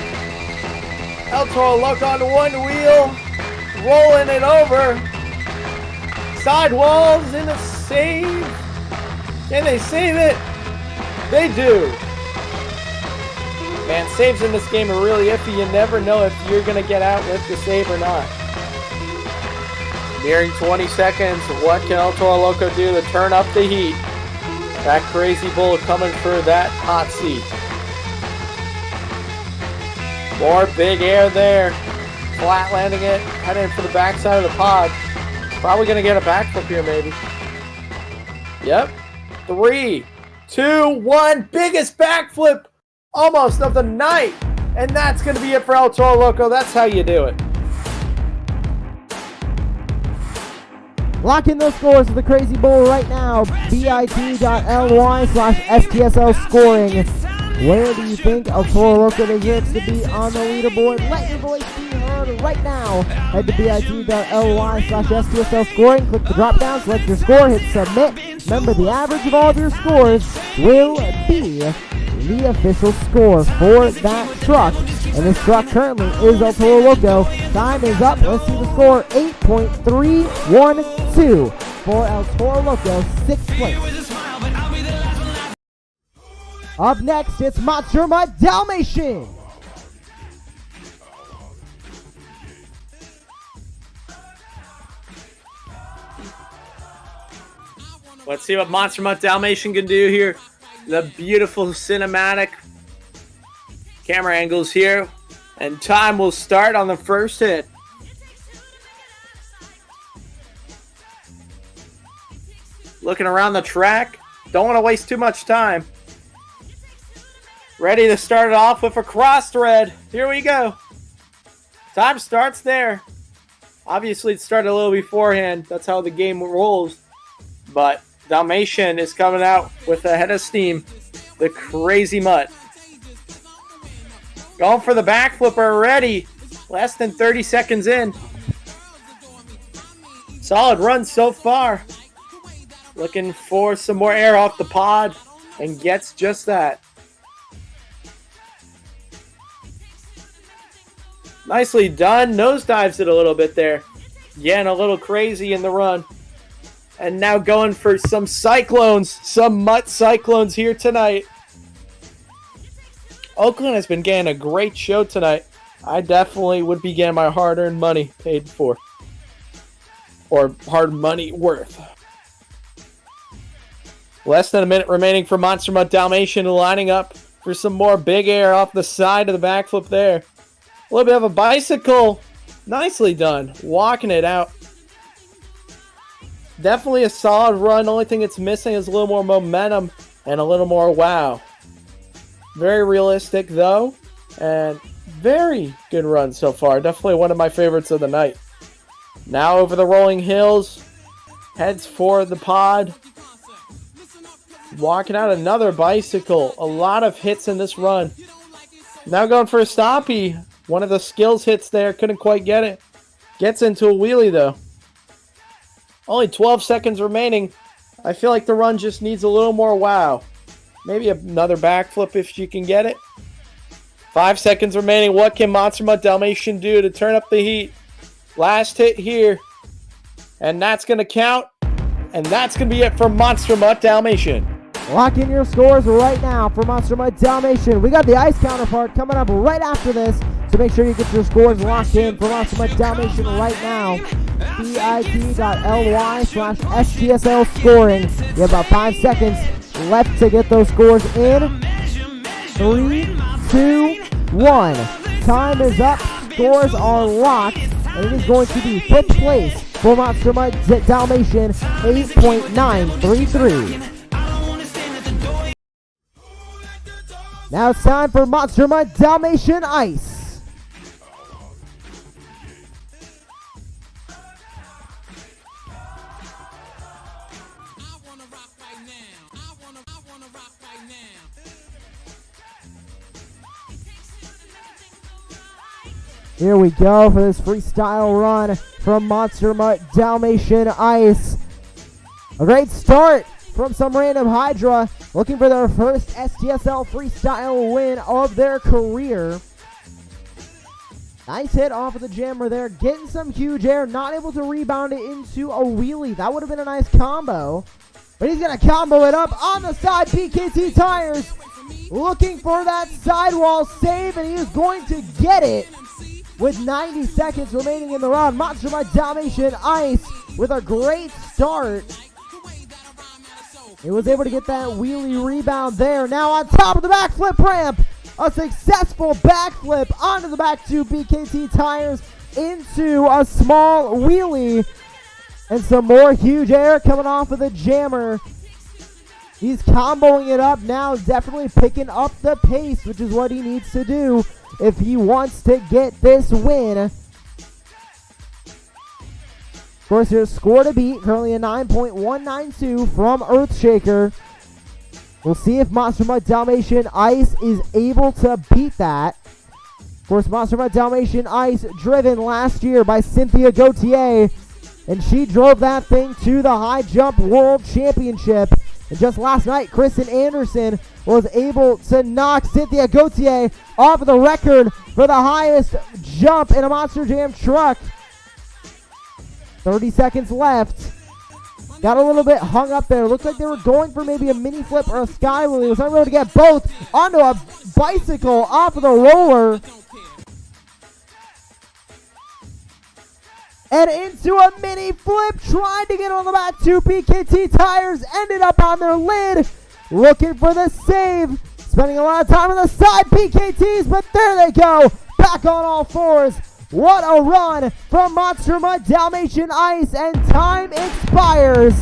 El Toro Loco on one wheel. Rolling it over. Sidewalls in a save. Can they save it? They do. Man, saves in this game are really iffy. You never know if you're going to get out with the save or not. Nearing 20 seconds. What can El Toro Loco do to turn up the heat? That Crazy Bull coming for that hot seat. More big air there. Flat landing it. Heading for the backside of the pod. Probably going to get a backflip here maybe. Yep. 3, 2, 1. Biggest backflip almost of the night. And that's going to be it for El Toro Loco. That's how you do it. Lock in those scores for the Crazy Bull right now. bit.ly/STSL scoring. Where do you think El Toro Loco deserves to be on the leaderboard? Let your voice be heard right now. Head to bit.ly/STSL scoring. Click the drop down, select your score, hit submit. Remember, the average of all of your scores will be the official score for that truck. And this truck currently is El Toro Loco. Time is up. Let's see the score. 8.312 for El Toro Loco, 6th place. Up next, it's Monster Mutt Dalmatian. Let's see what Monster Mutt Dalmatian can do here. The beautiful cinematic camera angles here. And time will start on the first hit. Looking around the track. Don't want to waste too much time. Ready to start it off with a cross thread. Here we go. Time starts there. Obviously, it started a little beforehand. That's how the game rolls. But Dalmatian is coming out with a head of steam. The Crazy Mutt. Going for the backflip already. Less than 30 seconds in. Solid run so far. Looking for some more air off the pod. And gets just that. Nicely done. Nosedives it a little bit there. Getting a little crazy in the run. And now going for some cyclones. Some Mutt cyclones here tonight. Oakland has been getting a great show tonight. I definitely would be getting my hard-earned money paid for. Or hard money worth. Less than a minute remaining for Monster Mutt Dalmatian, lining up for some more big air off the side of the backflip there. A little bit of a bicycle. Nicely done. Walking it out. Definitely a solid run. Only thing it's missing is a little more momentum and a little more wow. Very realistic though. And very good run so far. Definitely one of my favorites of the night. Now over the rolling hills. Heads for the pod. Walking out another bicycle. A lot of hits in this run. Now going for a stoppie. One of the skills hits there. Couldn't quite get it. Gets into a wheelie though. Only 12 seconds remaining. I feel like the run just needs a little more wow. Maybe another backflip if you can get it. 5 seconds remaining. What can Monster Mutt Dalmatian do to turn up the heat? Last hit here. And that's going to count. And that's going to be it for Monster Mutt Dalmatian. Lock in your scores right now for Monster Mutt Dalmatian. We got the ice counterpart coming up right after this. So make sure you get your scores locked in for Monster Mutt Dalmatian right now. bit.ly/STSL scoring. You have about 5 seconds left to get those scores in. 3, 2, 1. Time is up. Scores are locked. And it is going to be 5th place for Monster Mutt Dalmatian, 8.933. Now it's time for Monster Mutt Dalmatian Ice. Here we go for this freestyle run from Monster Mutt Dalmatian Ice. A great start from some random Hydra looking for their first STSL freestyle win of their career. Nice hit off of the jammer there, getting some huge air, not able to rebound it into a wheelie. That would have been a nice combo. But he's going to combo it up on the side. BKT Tires looking for that sidewall save, and he is going to get it. With 90 seconds remaining in the round, Monster Mutt Dalmatian Ice with a great start. He was able to get that wheelie rebound there. Now on top of the backflip ramp, a successful backflip onto the back two BKT Tires into a small wheelie. And some more huge air coming off of the jammer. He's comboing it up now, definitely picking up the pace, which is what he needs to do if he wants to get this win. Of course, there's score to beat, currently a 9.192 from Earthshaker. We'll see if Monster Mutt Dalmatian Ice is able to beat that. Of course, Monster Mutt Dalmatian Ice driven last year by Cynthia Gauthier, and she drove that thing to the High Jump World Championship. And just last night, Kristen Anderson was able to knock Cynthia Gauthier off of the record for the highest jump in a Monster Jam truck. 30 seconds left. Got a little bit hung up there. Looked like they were going for maybe a mini flip or a sky wheelie. Was not able to get both onto a bicycle off of the roller. And into a mini flip, trying to get on the back two. BKT Tires ended up on their lid, looking for the save. Spending a lot of time on the side, BKTs, but there they go, back on all fours. What a run from Monster Mutt Dalmatian Ice, and time expires.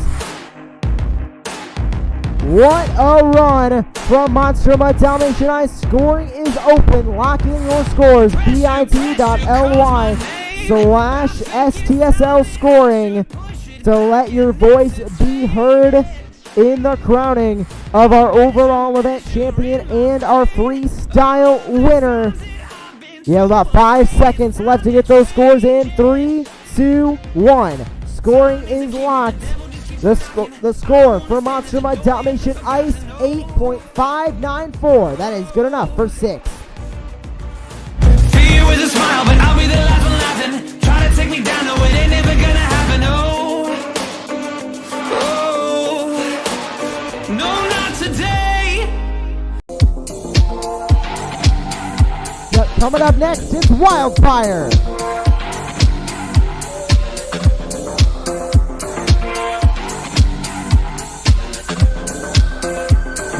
What a run from Monster Mutt Dalmatian Ice. Scoring is open. Lock in your scores. bit.ly/STSL scoring to let your voice be heard in the crowning of our overall event champion and our freestyle winner. You have about 5 seconds left to get those scores in. 3, 2, 1. Scoring is locked. The score for Monster Mutt Dalmatian Ice, 8.594. That is good enough for 6. See you with a smile, but I'll be the last one laughing. Try to take me down, no, it ain't never gonna happen. Oh, no, not today. Coming up next is Wildfire.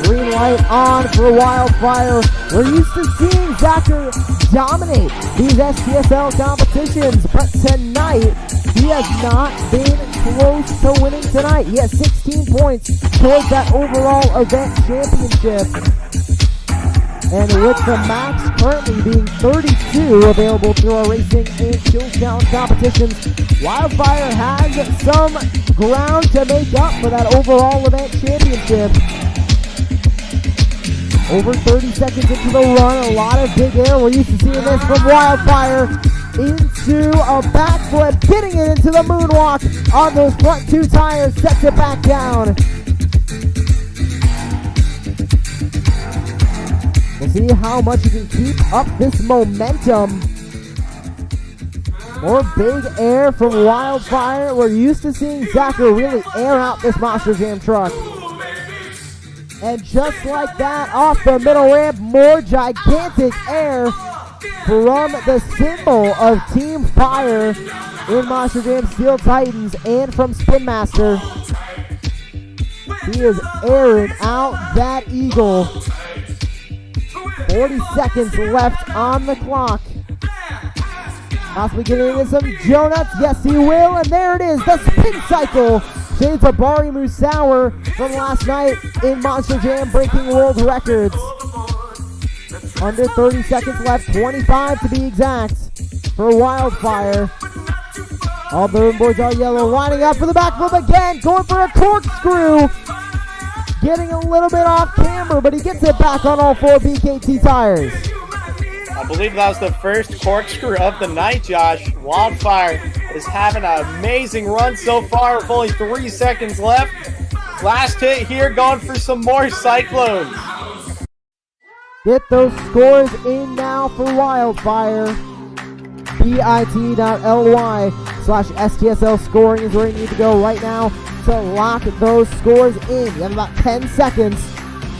Green light on for Wildfire. We're used to seeing Zachary dominate these STSL competitions, but tonight he has not been close to winning tonight. He has 16 points towards that overall event championship. And with the max currently being 32 available through our racing and skill challenge competitions, Wildfire has some ground to make up for that overall event championship. Over 30 seconds into the run, a lot of big air. We're used to seeing this from Wildfire. Into a backflip, getting it into the moonwalk on those front two tires, sets it back down. We'll see how much you can keep up this momentum. More big air from Wildfire. We're used to seeing Zachary really air out this Monster Jam truck. And just like that, off the middle ramp, more gigantic air from the symbol of Team Fire in Monster Jam Steel Titans and from Spin Master. He is airing out that Eagle. 40 seconds left on the clock. Possibly getting into some donuts. Yes, he will. And there it is, the spin cycle. Shades of Bari Musauer from last night in Monster Jam, breaking world records. Under 30 seconds left, 25 to be exact, for Wildfire. All the room boards are yellow, lining up for the backflip again, going for a corkscrew. Getting a little bit off camera, but he gets it back on all 4 BKT tires. I believe that was the first corkscrew of the night, Josh. Wildfire is having an amazing run so far with only 3 seconds left. Last hit here, going for some more cyclones. Get those scores in now for Wildfire. bit.ly/STSL scoring is where you need to go right now to lock those scores in. You have about 10 seconds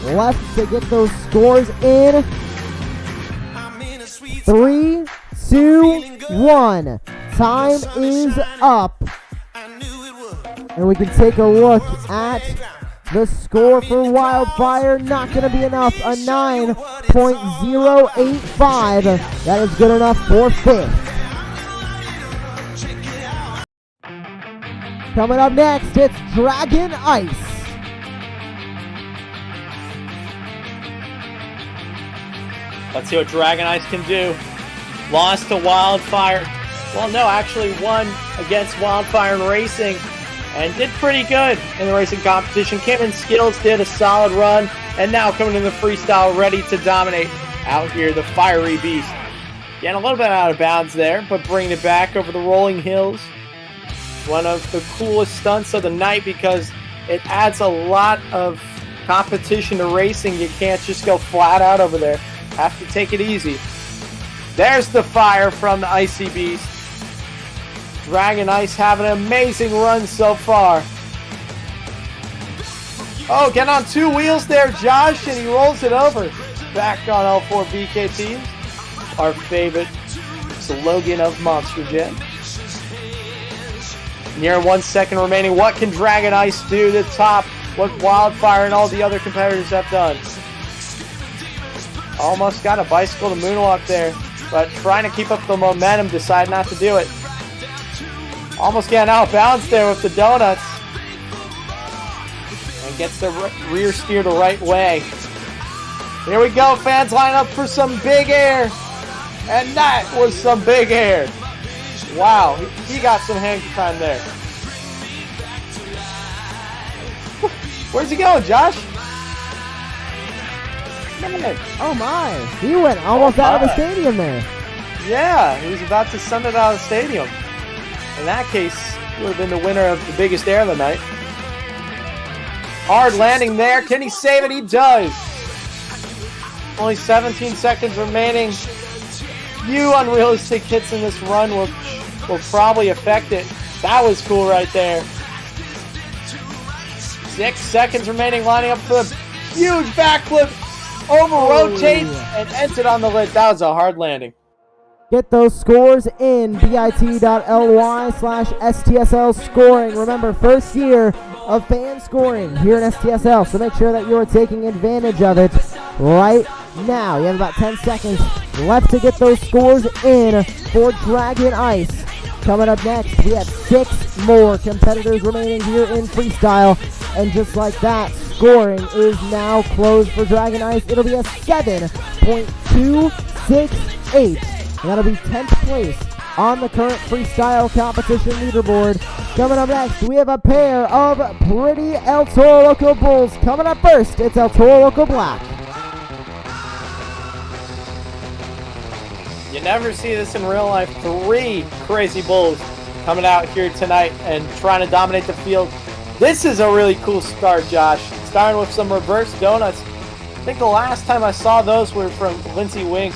left to get those scores in. 3, 2, 1. Time is up. And we can take a look at the score for Wildfire. Not going to be enough. A 9.085. That is good enough for 5th. Coming up next, it's Dragon Ice. Let's see what Dragon Ice can do. Lost to Wildfire. Well, no, actually won against Wildfire in racing and did pretty good in the racing competition. Came in skills, did a solid run, and now coming in the freestyle, ready to dominate out here, the fiery beast. Getting a little bit out of bounds there, but bringing it back over the rolling hills. One of the coolest stunts of the night because it adds a lot of competition to racing. You can't just go flat out over there. Have to take it easy. There's the fire from the Icy Beast. Dragon Ice having an amazing run so far. Oh, getting on 2 wheels there, Josh, and he rolls it over. Back on all 4 BKTs. Our favorite slogan of Monster Jam. Near 1 second remaining. What can Dragon Ice do to top what Wildfire and all the other competitors have done? Almost got a bicycle to moonwalk there, but trying to keep up the momentum, decide not to do it. Almost getting out of bounds there with the donuts. And gets the rear steer the right way. Here we go, fans line up for some big air. And that was some big air. Wow, he got some hang time there. Where's he going, Josh? Man. Oh my, he went almost out of the stadium there. Yeah, he was about to send it out of the stadium. In that case, he would have been the winner of the biggest air of the night. Hard landing there. Can he save it? He does. Only 17 seconds remaining. Few unrealistic hits in this run will probably affect it. That was cool right there. 6 seconds remaining, lining up for the huge backflip. Over rotates and entered on the lid. That was a hard landing. Get those scores in bit.ly/STSL scoring. Remember, first year of fan scoring here in STSL, so make sure that you're taking advantage of it right now. You have about 10 seconds left to get those scores in for Dragon Ice. Coming up next, we have 6 more competitors remaining here in freestyle, and just like that, scoring is now closed for Dragon Ice. It'll be a 7.268. And that'll be 10th place on the current freestyle competition leaderboard. Coming up next, we have a pair of pretty El Toro Loco Bulls. Coming up first, it's El Toro Loco Black. You never see this in real life. 3 crazy bulls coming out here tonight and trying to dominate the field. This is a really cool start, Josh. Starting with some reverse donuts. I think the last time I saw those were from Lindsey Wink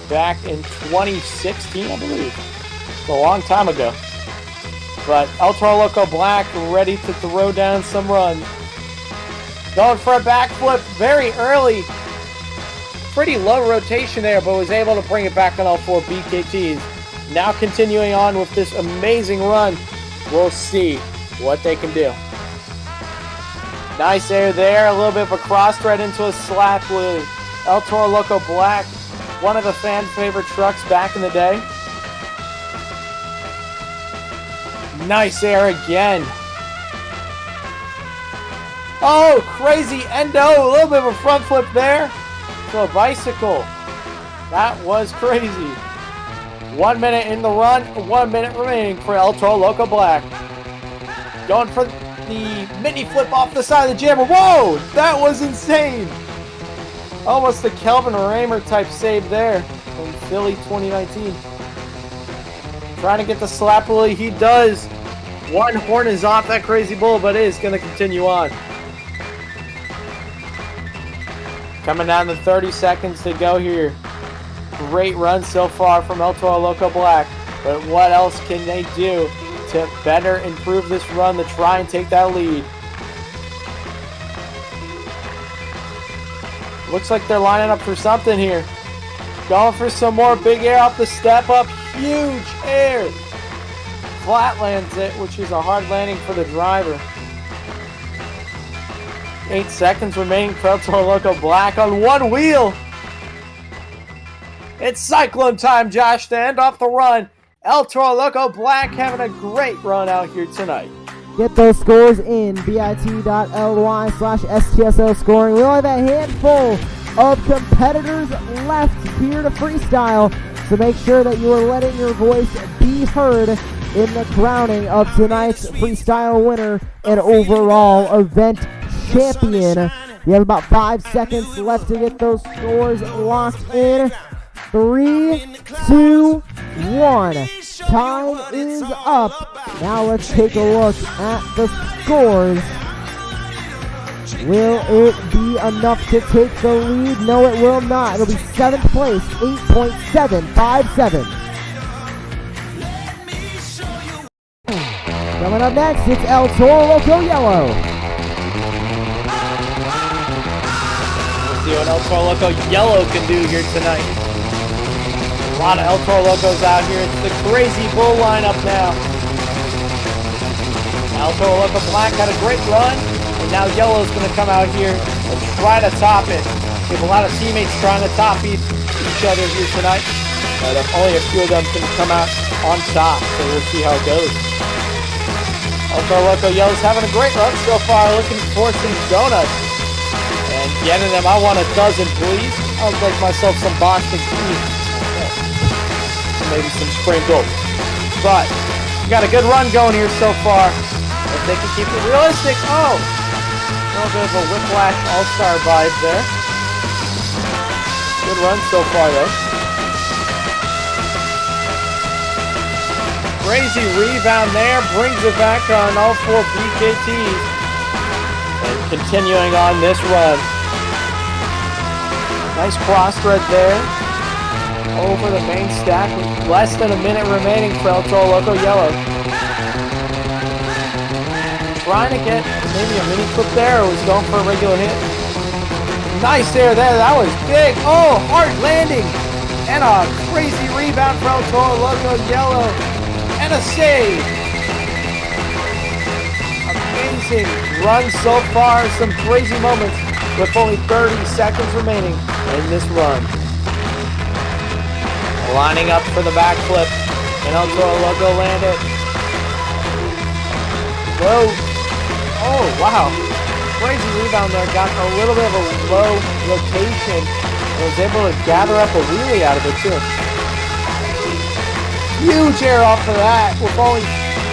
back in 2016, I believe. a long time ago. But El Toro Loco Black ready to throw down some runs. Going for a backflip very early. Pretty low rotation there, but was able to bring it back on all 4 BKTs. Now continuing on with this amazing run. We'll see what they can do. Nice air there. A little bit of a cross thread into a slap with El Toro Loco Black. One of the fan favorite trucks back in the day. Nice air again. Oh, crazy endo. A little bit of a front flip there to a bicycle. That was crazy. 1 minute in the run, 1 minute remaining for El Toro Loco Black. Going for the mini flip off the side of the jammer. Whoa, that was insane. Almost the Kelvin Raymer type save there from Philly 2019. Trying to get the slap wheelie. He does. One horn is off that crazy bull, but it is going to continue on. Coming down to 30 seconds to go here. Great run so far from El Toro Loco Black. But what else can they do to better improve this run to try and take that lead? Looks like they're lining up for something here. Going for some more big air off the step up. Huge air. Flat lands it, which is a hard landing for the driver. 8 seconds remaining for El Toro Loco Black on one wheel. It's cyclone time, Josh, to end off the run. El Toro Loco Black having a great run out here tonight. Get those scores in bit.ly/STSO scoring. We only have a handful of competitors left here to freestyle, so make sure that you are letting your voice be heard in the crowning of tonight's freestyle winner and overall event champion. We have about 5 seconds left to get those scores locked in. 3, 2, 1. Time is up. Now let's take a look at the scores. Will it be enough to take the lead? No, it will not. It'll be 7th place, 8.757. Coming up next, it's El Toro Loco Yellow. We'll see what El Toro Loco Yellow can do here tonight. A lot of El Toro Locos out here. It's the crazy bull lineup now. El Toro Loco Black had a great run, and now Yellow's going to come out here and try to top it. We have a lot of teammates trying to top each other here tonight, but only a few of them can come out on top, so we'll see how it goes. El Toro Loco Yellow's having a great run so far, looking for some donuts. And getting them, I want a dozen, please. I'll make myself some Boston tea. Maybe some sprinkled. But we got a good run going here so far. If they can keep it realistic. Oh! A little bit of a Whiplash All-Star vibe there. Good run so far, though. Crazy rebound there. Brings it back on all 4 BKTs. And continuing on this run. Nice cross thread there. Over the main stack with less than a minute remaining for El Toro Loco Yellow. Trying to get maybe a mini flip there, or was going for a regular hit. Nice there, that was big. Oh, hard landing. And a crazy rebound for El Toro Loco Yellow. And a save. Amazing run so far. Some crazy moments with only 30 seconds remaining in this run. Lining up for the backflip, and El Toro Loco land it. Whoa. Oh, wow. Crazy rebound there. Got a little bit of a low rotation and was able to gather up a wheelie out of it, too. Huge air off of that with only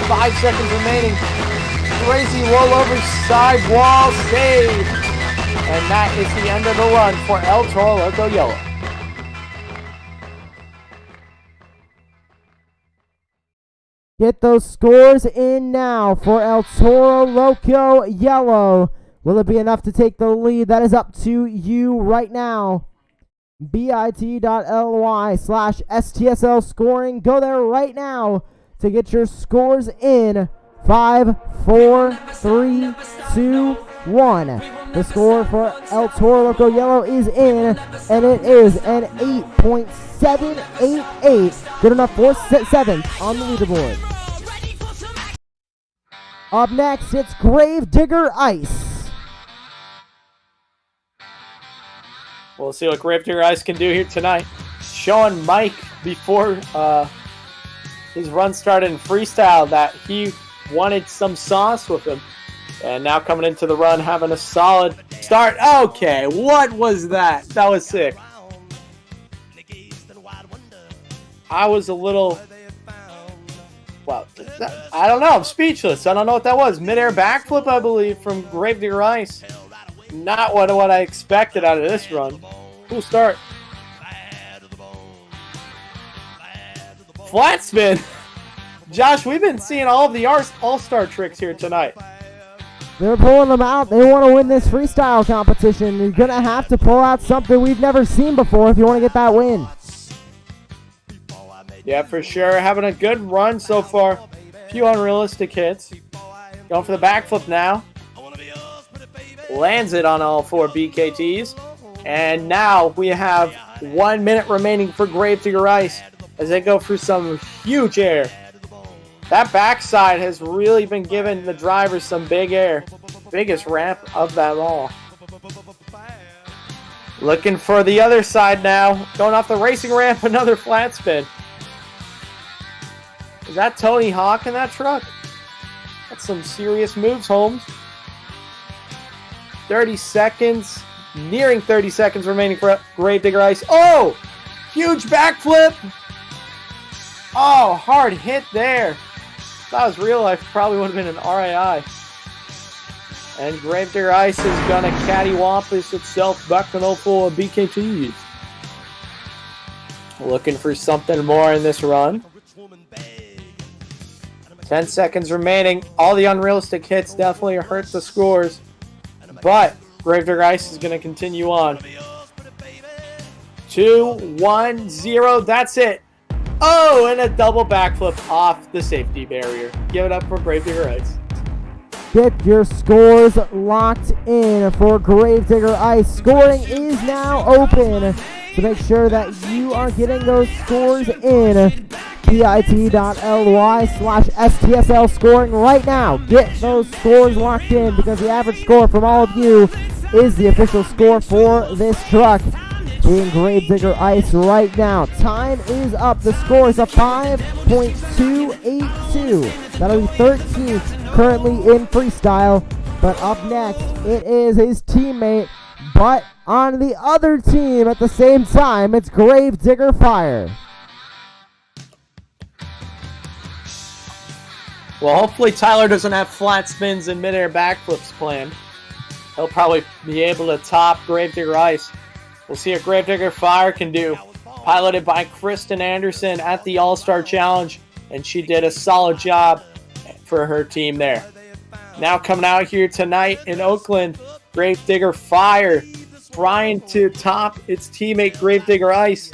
5 seconds remaining. Crazy rollover sidewall save. And that is the end of the run for El Toro Loco Yellow. Get those scores in now for El Toro Loco Yellow. Will it be enough to take the lead? That is up to you right now. bit.ly/STSL scoring. Go there right now to get your scores in. 5, 4, 3, 2, 1. The score for El Toro Loco Yellow is in, and it is an 8.788. Good enough for 7th on the leaderboard. Up next, it's Gravedigger Ice. We'll see what Gravedigger Ice can do here tonight. Showing Mike before his run started in freestyle that he wanted some sauce with him. And now coming into the run, having a solid start. Okay, what was that? That was sick. I was a little... Well, I don't know. I'm speechless. I don't know what that was. Mid-air backflip, I believe, from Gravedigger Ice. Not what I expected out of this run. Cool start. Flat spin. Josh, we've been seeing all of the all-star tricks here tonight. They're pulling them out. They want to win this freestyle competition. You're going to have to pull out something we've never seen before if you want to get that win. Yeah, for sure. Having a good run so far. A few unrealistic hits. Going for the backflip now. Lands it on all 4 BKTs. And now we have 1 minute remaining for Gravedigger Ice as they go through some huge air. That backside has really been giving the drivers some big air. Biggest ramp of them all. Looking for the other side now. Going off the racing ramp, another flat spin. Is that Tony Hawk in that truck? That's some serious moves, Holmes. 30 seconds. Nearing 30 seconds remaining for Gravedigger Ice. Oh! Huge backflip! Oh, hard hit there. If that was real life, probably would have been an RII. And Gravedigger Ice is going to cattywampus itself back on 04 BKTs. Looking for something more in this run. 10 seconds remaining. All the unrealistic hits definitely hurt the scores. But Gravedigger Ice is going to continue on. 2, 1, 0. That's it. Oh, and a double backflip off the safety barrier. Give it up for Gravedigger Ice. Get your scores locked in for Gravedigger Ice. Scoring is now open. So make sure that you are getting those scores in. bit.ly/STSL scoring right now. Get those scores locked in because the average score from all of you is the official score for this truck. Being Gravedigger Ice right now. Time is up. The score is a 5.282. That'll be 13th currently in freestyle. But up next, it is his teammate, but on the other team at the same time, it's Gravedigger Fire. Well, hopefully Tyler doesn't have flat spins and midair backflips planned. He'll probably be able to top Gravedigger Ice. We'll see what Gravedigger Fire can do. Piloted by Kristen Anderson at the All-Star Challenge, and she did a solid job for her team there. Now coming out here tonight in Oakland, Gravedigger Fire trying to top its teammate Gravedigger Ice.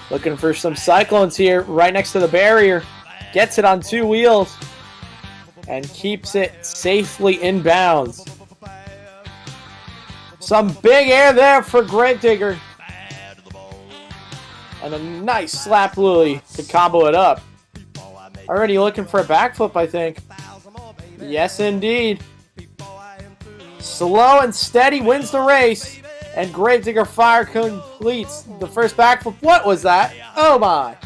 Looking for some cyclones here right next to the barrier. Gets it on 2 wheels and keeps it safely in bounds. Some big air there for Gravedigger. And a nice slap lily to combo it up. Already looking for a backflip, I think. Yes, indeed. Slow and steady wins the race. And Gravedigger Fire completes the first backflip. What was that? Oh my.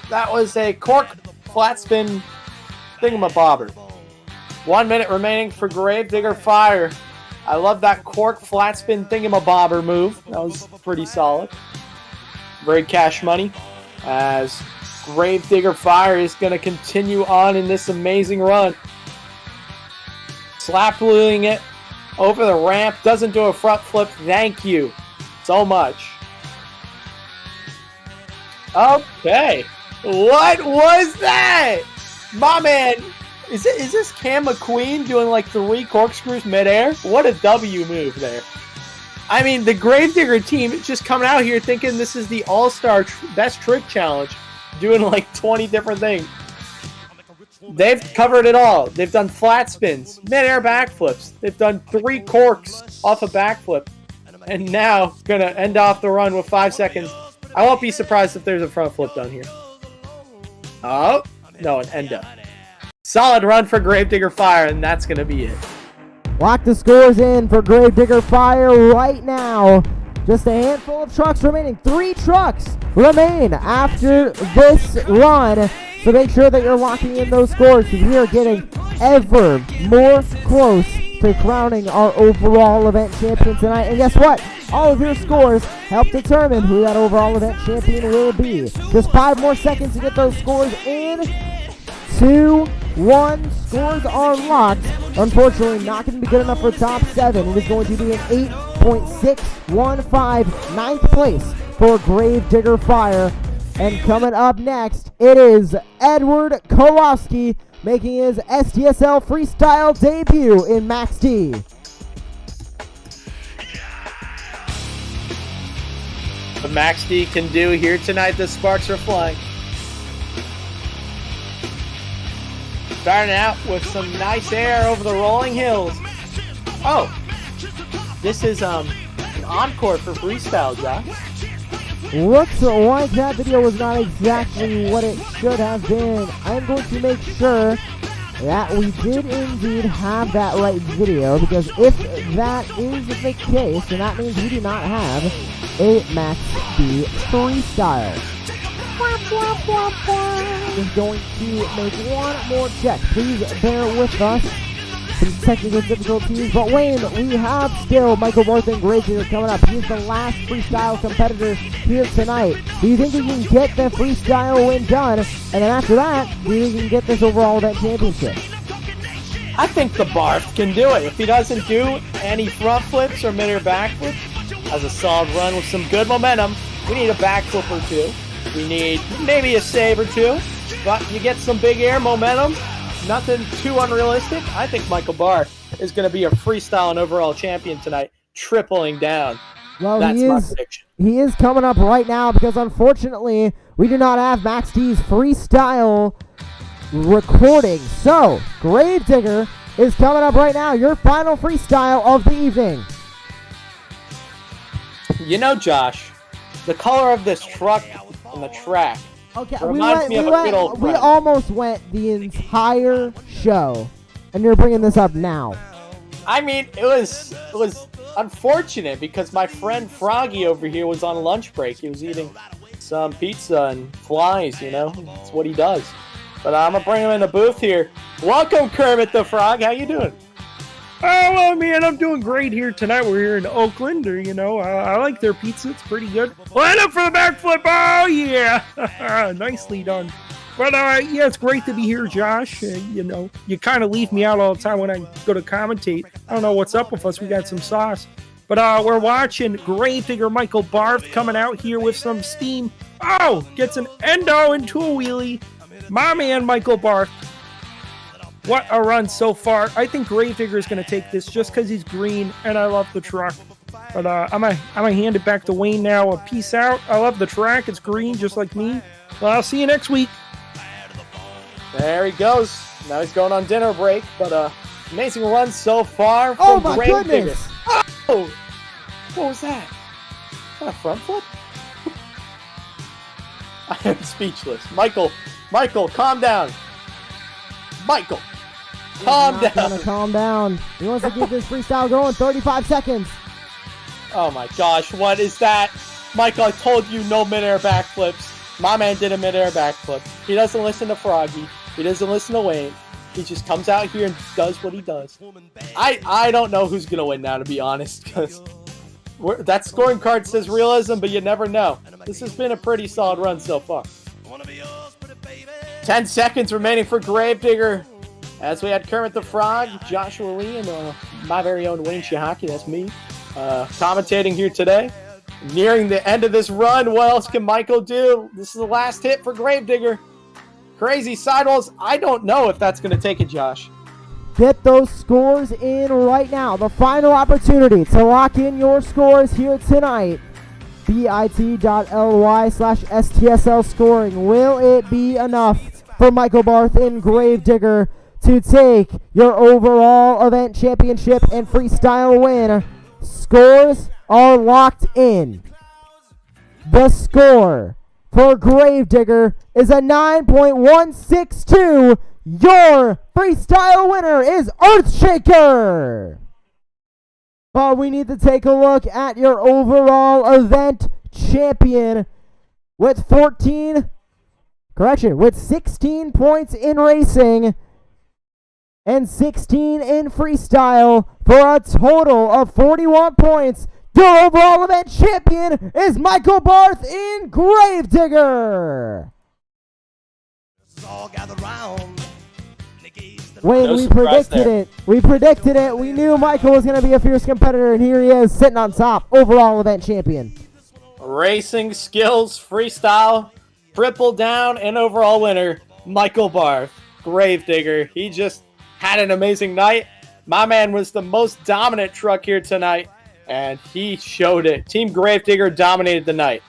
That was a cork flat spin thingamabobber. 1 minute remaining for Gravedigger Fire. I love that cork flat spin thingamabobber move. That was pretty solid. Very cash money. As Gravedigger Fire is going to continue on in this amazing run. Slap-wheeling it over the ramp. Doesn't do a front flip. Thank you so much. Okay. What was that? My man. Is this Cam McQueen doing like 3 corkscrews midair? What a W move there. I mean, the Gravedigger team is just coming out here thinking this is the all-star best trick challenge, doing like 20 different things. They've covered it all. They've done flat spins, mid-air backflips. They've done 3 corks off a backflip. And now going to end off the run with 5 seconds. I won't be surprised if there's a front flip done here. Oh, no, an end up. Solid run for Gravedigger Fire, and that's going to be it. Lock the scores in for Gravedigger Fire right now. Just a handful of trucks remaining. 3 trucks remain after this run. So make sure that you're locking in those scores because we are getting ever more close to crowning our overall event champion tonight. And guess what? All of your scores help determine who that overall event champion will be. Just 5 more seconds to get those scores in. 2, 1, scores are locked. Unfortunately, not going to be good enough for top 7. It is going to be an 8.615 ninth place for Gravedigger Fire. And coming up next, it is Edward Kowalski making his STSL Freestyle debut in Max D. What Max D can do here tonight, the sparks are flying. Starting out with some nice air over the rolling hills. Oh, this is an encore for Freestyle, Josh. Looks like that video was not exactly what it should have been. I'm going to make sure that we did indeed have that right video, because if that is the case, then that means we do not have a Max D Freestyle. Just going to make one more check. Please bear with us. Some technical difficulties, but Wayne, we have still Michael Barth and Gravedigger coming up. He's the last freestyle competitor here tonight. Do you think he can get the freestyle win done? And then after that, do you think he can get this overall event championship? I think the Barth can do it. If he doesn't do any front flips or mid-air backflips, has a solid run with some good momentum. We need a backflip or 2. We need maybe a save or 2. But you get some big air momentum. Nothing too unrealistic. I think Michael Barth is going to be a freestyle and overall champion tonight, tripling down. Well, that's my prediction. He is coming up right now because unfortunately we do not have Max D's freestyle recording. So, Gravedigger is coming up right now. Your final freestyle of the evening. You know, Josh, the color of this truck and the track Okay, reminds me of a good old friend. We almost went the entire show, and you're bringing this up now. I mean, it was unfortunate because my friend Froggy over here was on lunch break. He was eating some pizza and flies, you know. That's what he does. But I'm going to bring him in the booth here. Welcome, Kermit the Frog. How you doing? Oh, well, man, I'm doing great here tonight. We're here in Oakland, you know. I like their pizza. It's pretty good. Line up for the backflip. Oh, yeah. Nicely done. But, yeah, it's great to be here, Josh. You know, you kind of leave me out all the time when I go to commentate. I don't know what's up with us. We got some sauce. But we're watching Gravedigger Michael Barth coming out here with some steam. Oh, gets an endo into a wheelie. My man, Michael Barth. What a run so far. I think Gravedigger is going to take this just because he's green, and I love the truck. But I'm gonna hand it back to Wayne now. Peace out. I love the track. It's green just like me. Well, I'll see you next week. There he goes. Now he's going on dinner break, but amazing run so far from Gravedigger. Goodness. Oh! What was that? Is that a front flip? I am speechless. Michael, calm down. Michael, calm down. Calm down. He wants to keep this freestyle going. 35 seconds. Oh my gosh, what is that? Michael, I told you no mid-air backflips. My man did a mid-air backflip. He doesn't listen to Froggy. He doesn't listen to Wayne. He just comes out here and does what he does. I don't know who's going to win now, to be honest, because that scoring card says realism, but you never know. This has been a pretty solid run so far. 10 seconds remaining for Gravedigger. As we had Kermit the Frog, Joshua Lee, and my very own Wayne Shihaki, that's me, commentating here today. Nearing the end of this run, what else can Michael do? This is the last hit for Gravedigger. Crazy sidewalls. I don't know if that's going to take it, Josh. Get those scores in right now. The final opportunity to lock in your scores here tonight. bit.ly/STSL scoring. Will it be enough for Michael Barth in Gravedigger to take your overall event championship and freestyle win? Scores are locked in. The score for Gravedigger is a 9.162. Your freestyle winner is Earthshaker. But we need to take a look at your overall event champion with 16 points in racing and 16 in freestyle for a total of 41 points. Your overall event champion is Michael Barth in Gravedigger. Wayne, No we surprise predicted there. it. We predicted it. We knew Michael was going to be a fierce competitor, and here he is sitting on top, overall event champion. Racing skills, freestyle, triple down, and overall winner, Michael Barth, Gravedigger. He just had an amazing night. My man was the most dominant truck here tonight, and he showed it. Team Gravedigger dominated the night.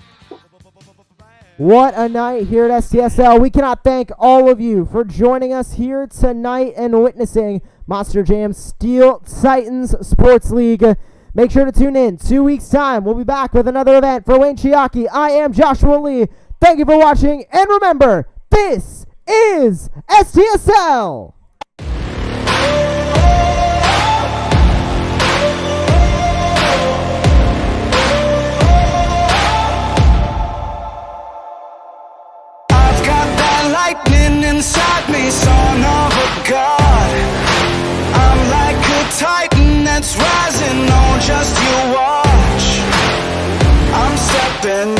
What a night here at STSL. We cannot thank all of you for joining us here tonight and witnessing Monster Jam Steel Titans Sports League. Make sure to tune in 2 weeks' time. We'll be back with another event. For Wayne Chiaki, I am Joshua Lee. Thank you for watching, and remember, this is STSL. Lightning inside me, son of a god. I'm like a titan that's rising on just you watch. I'm stepping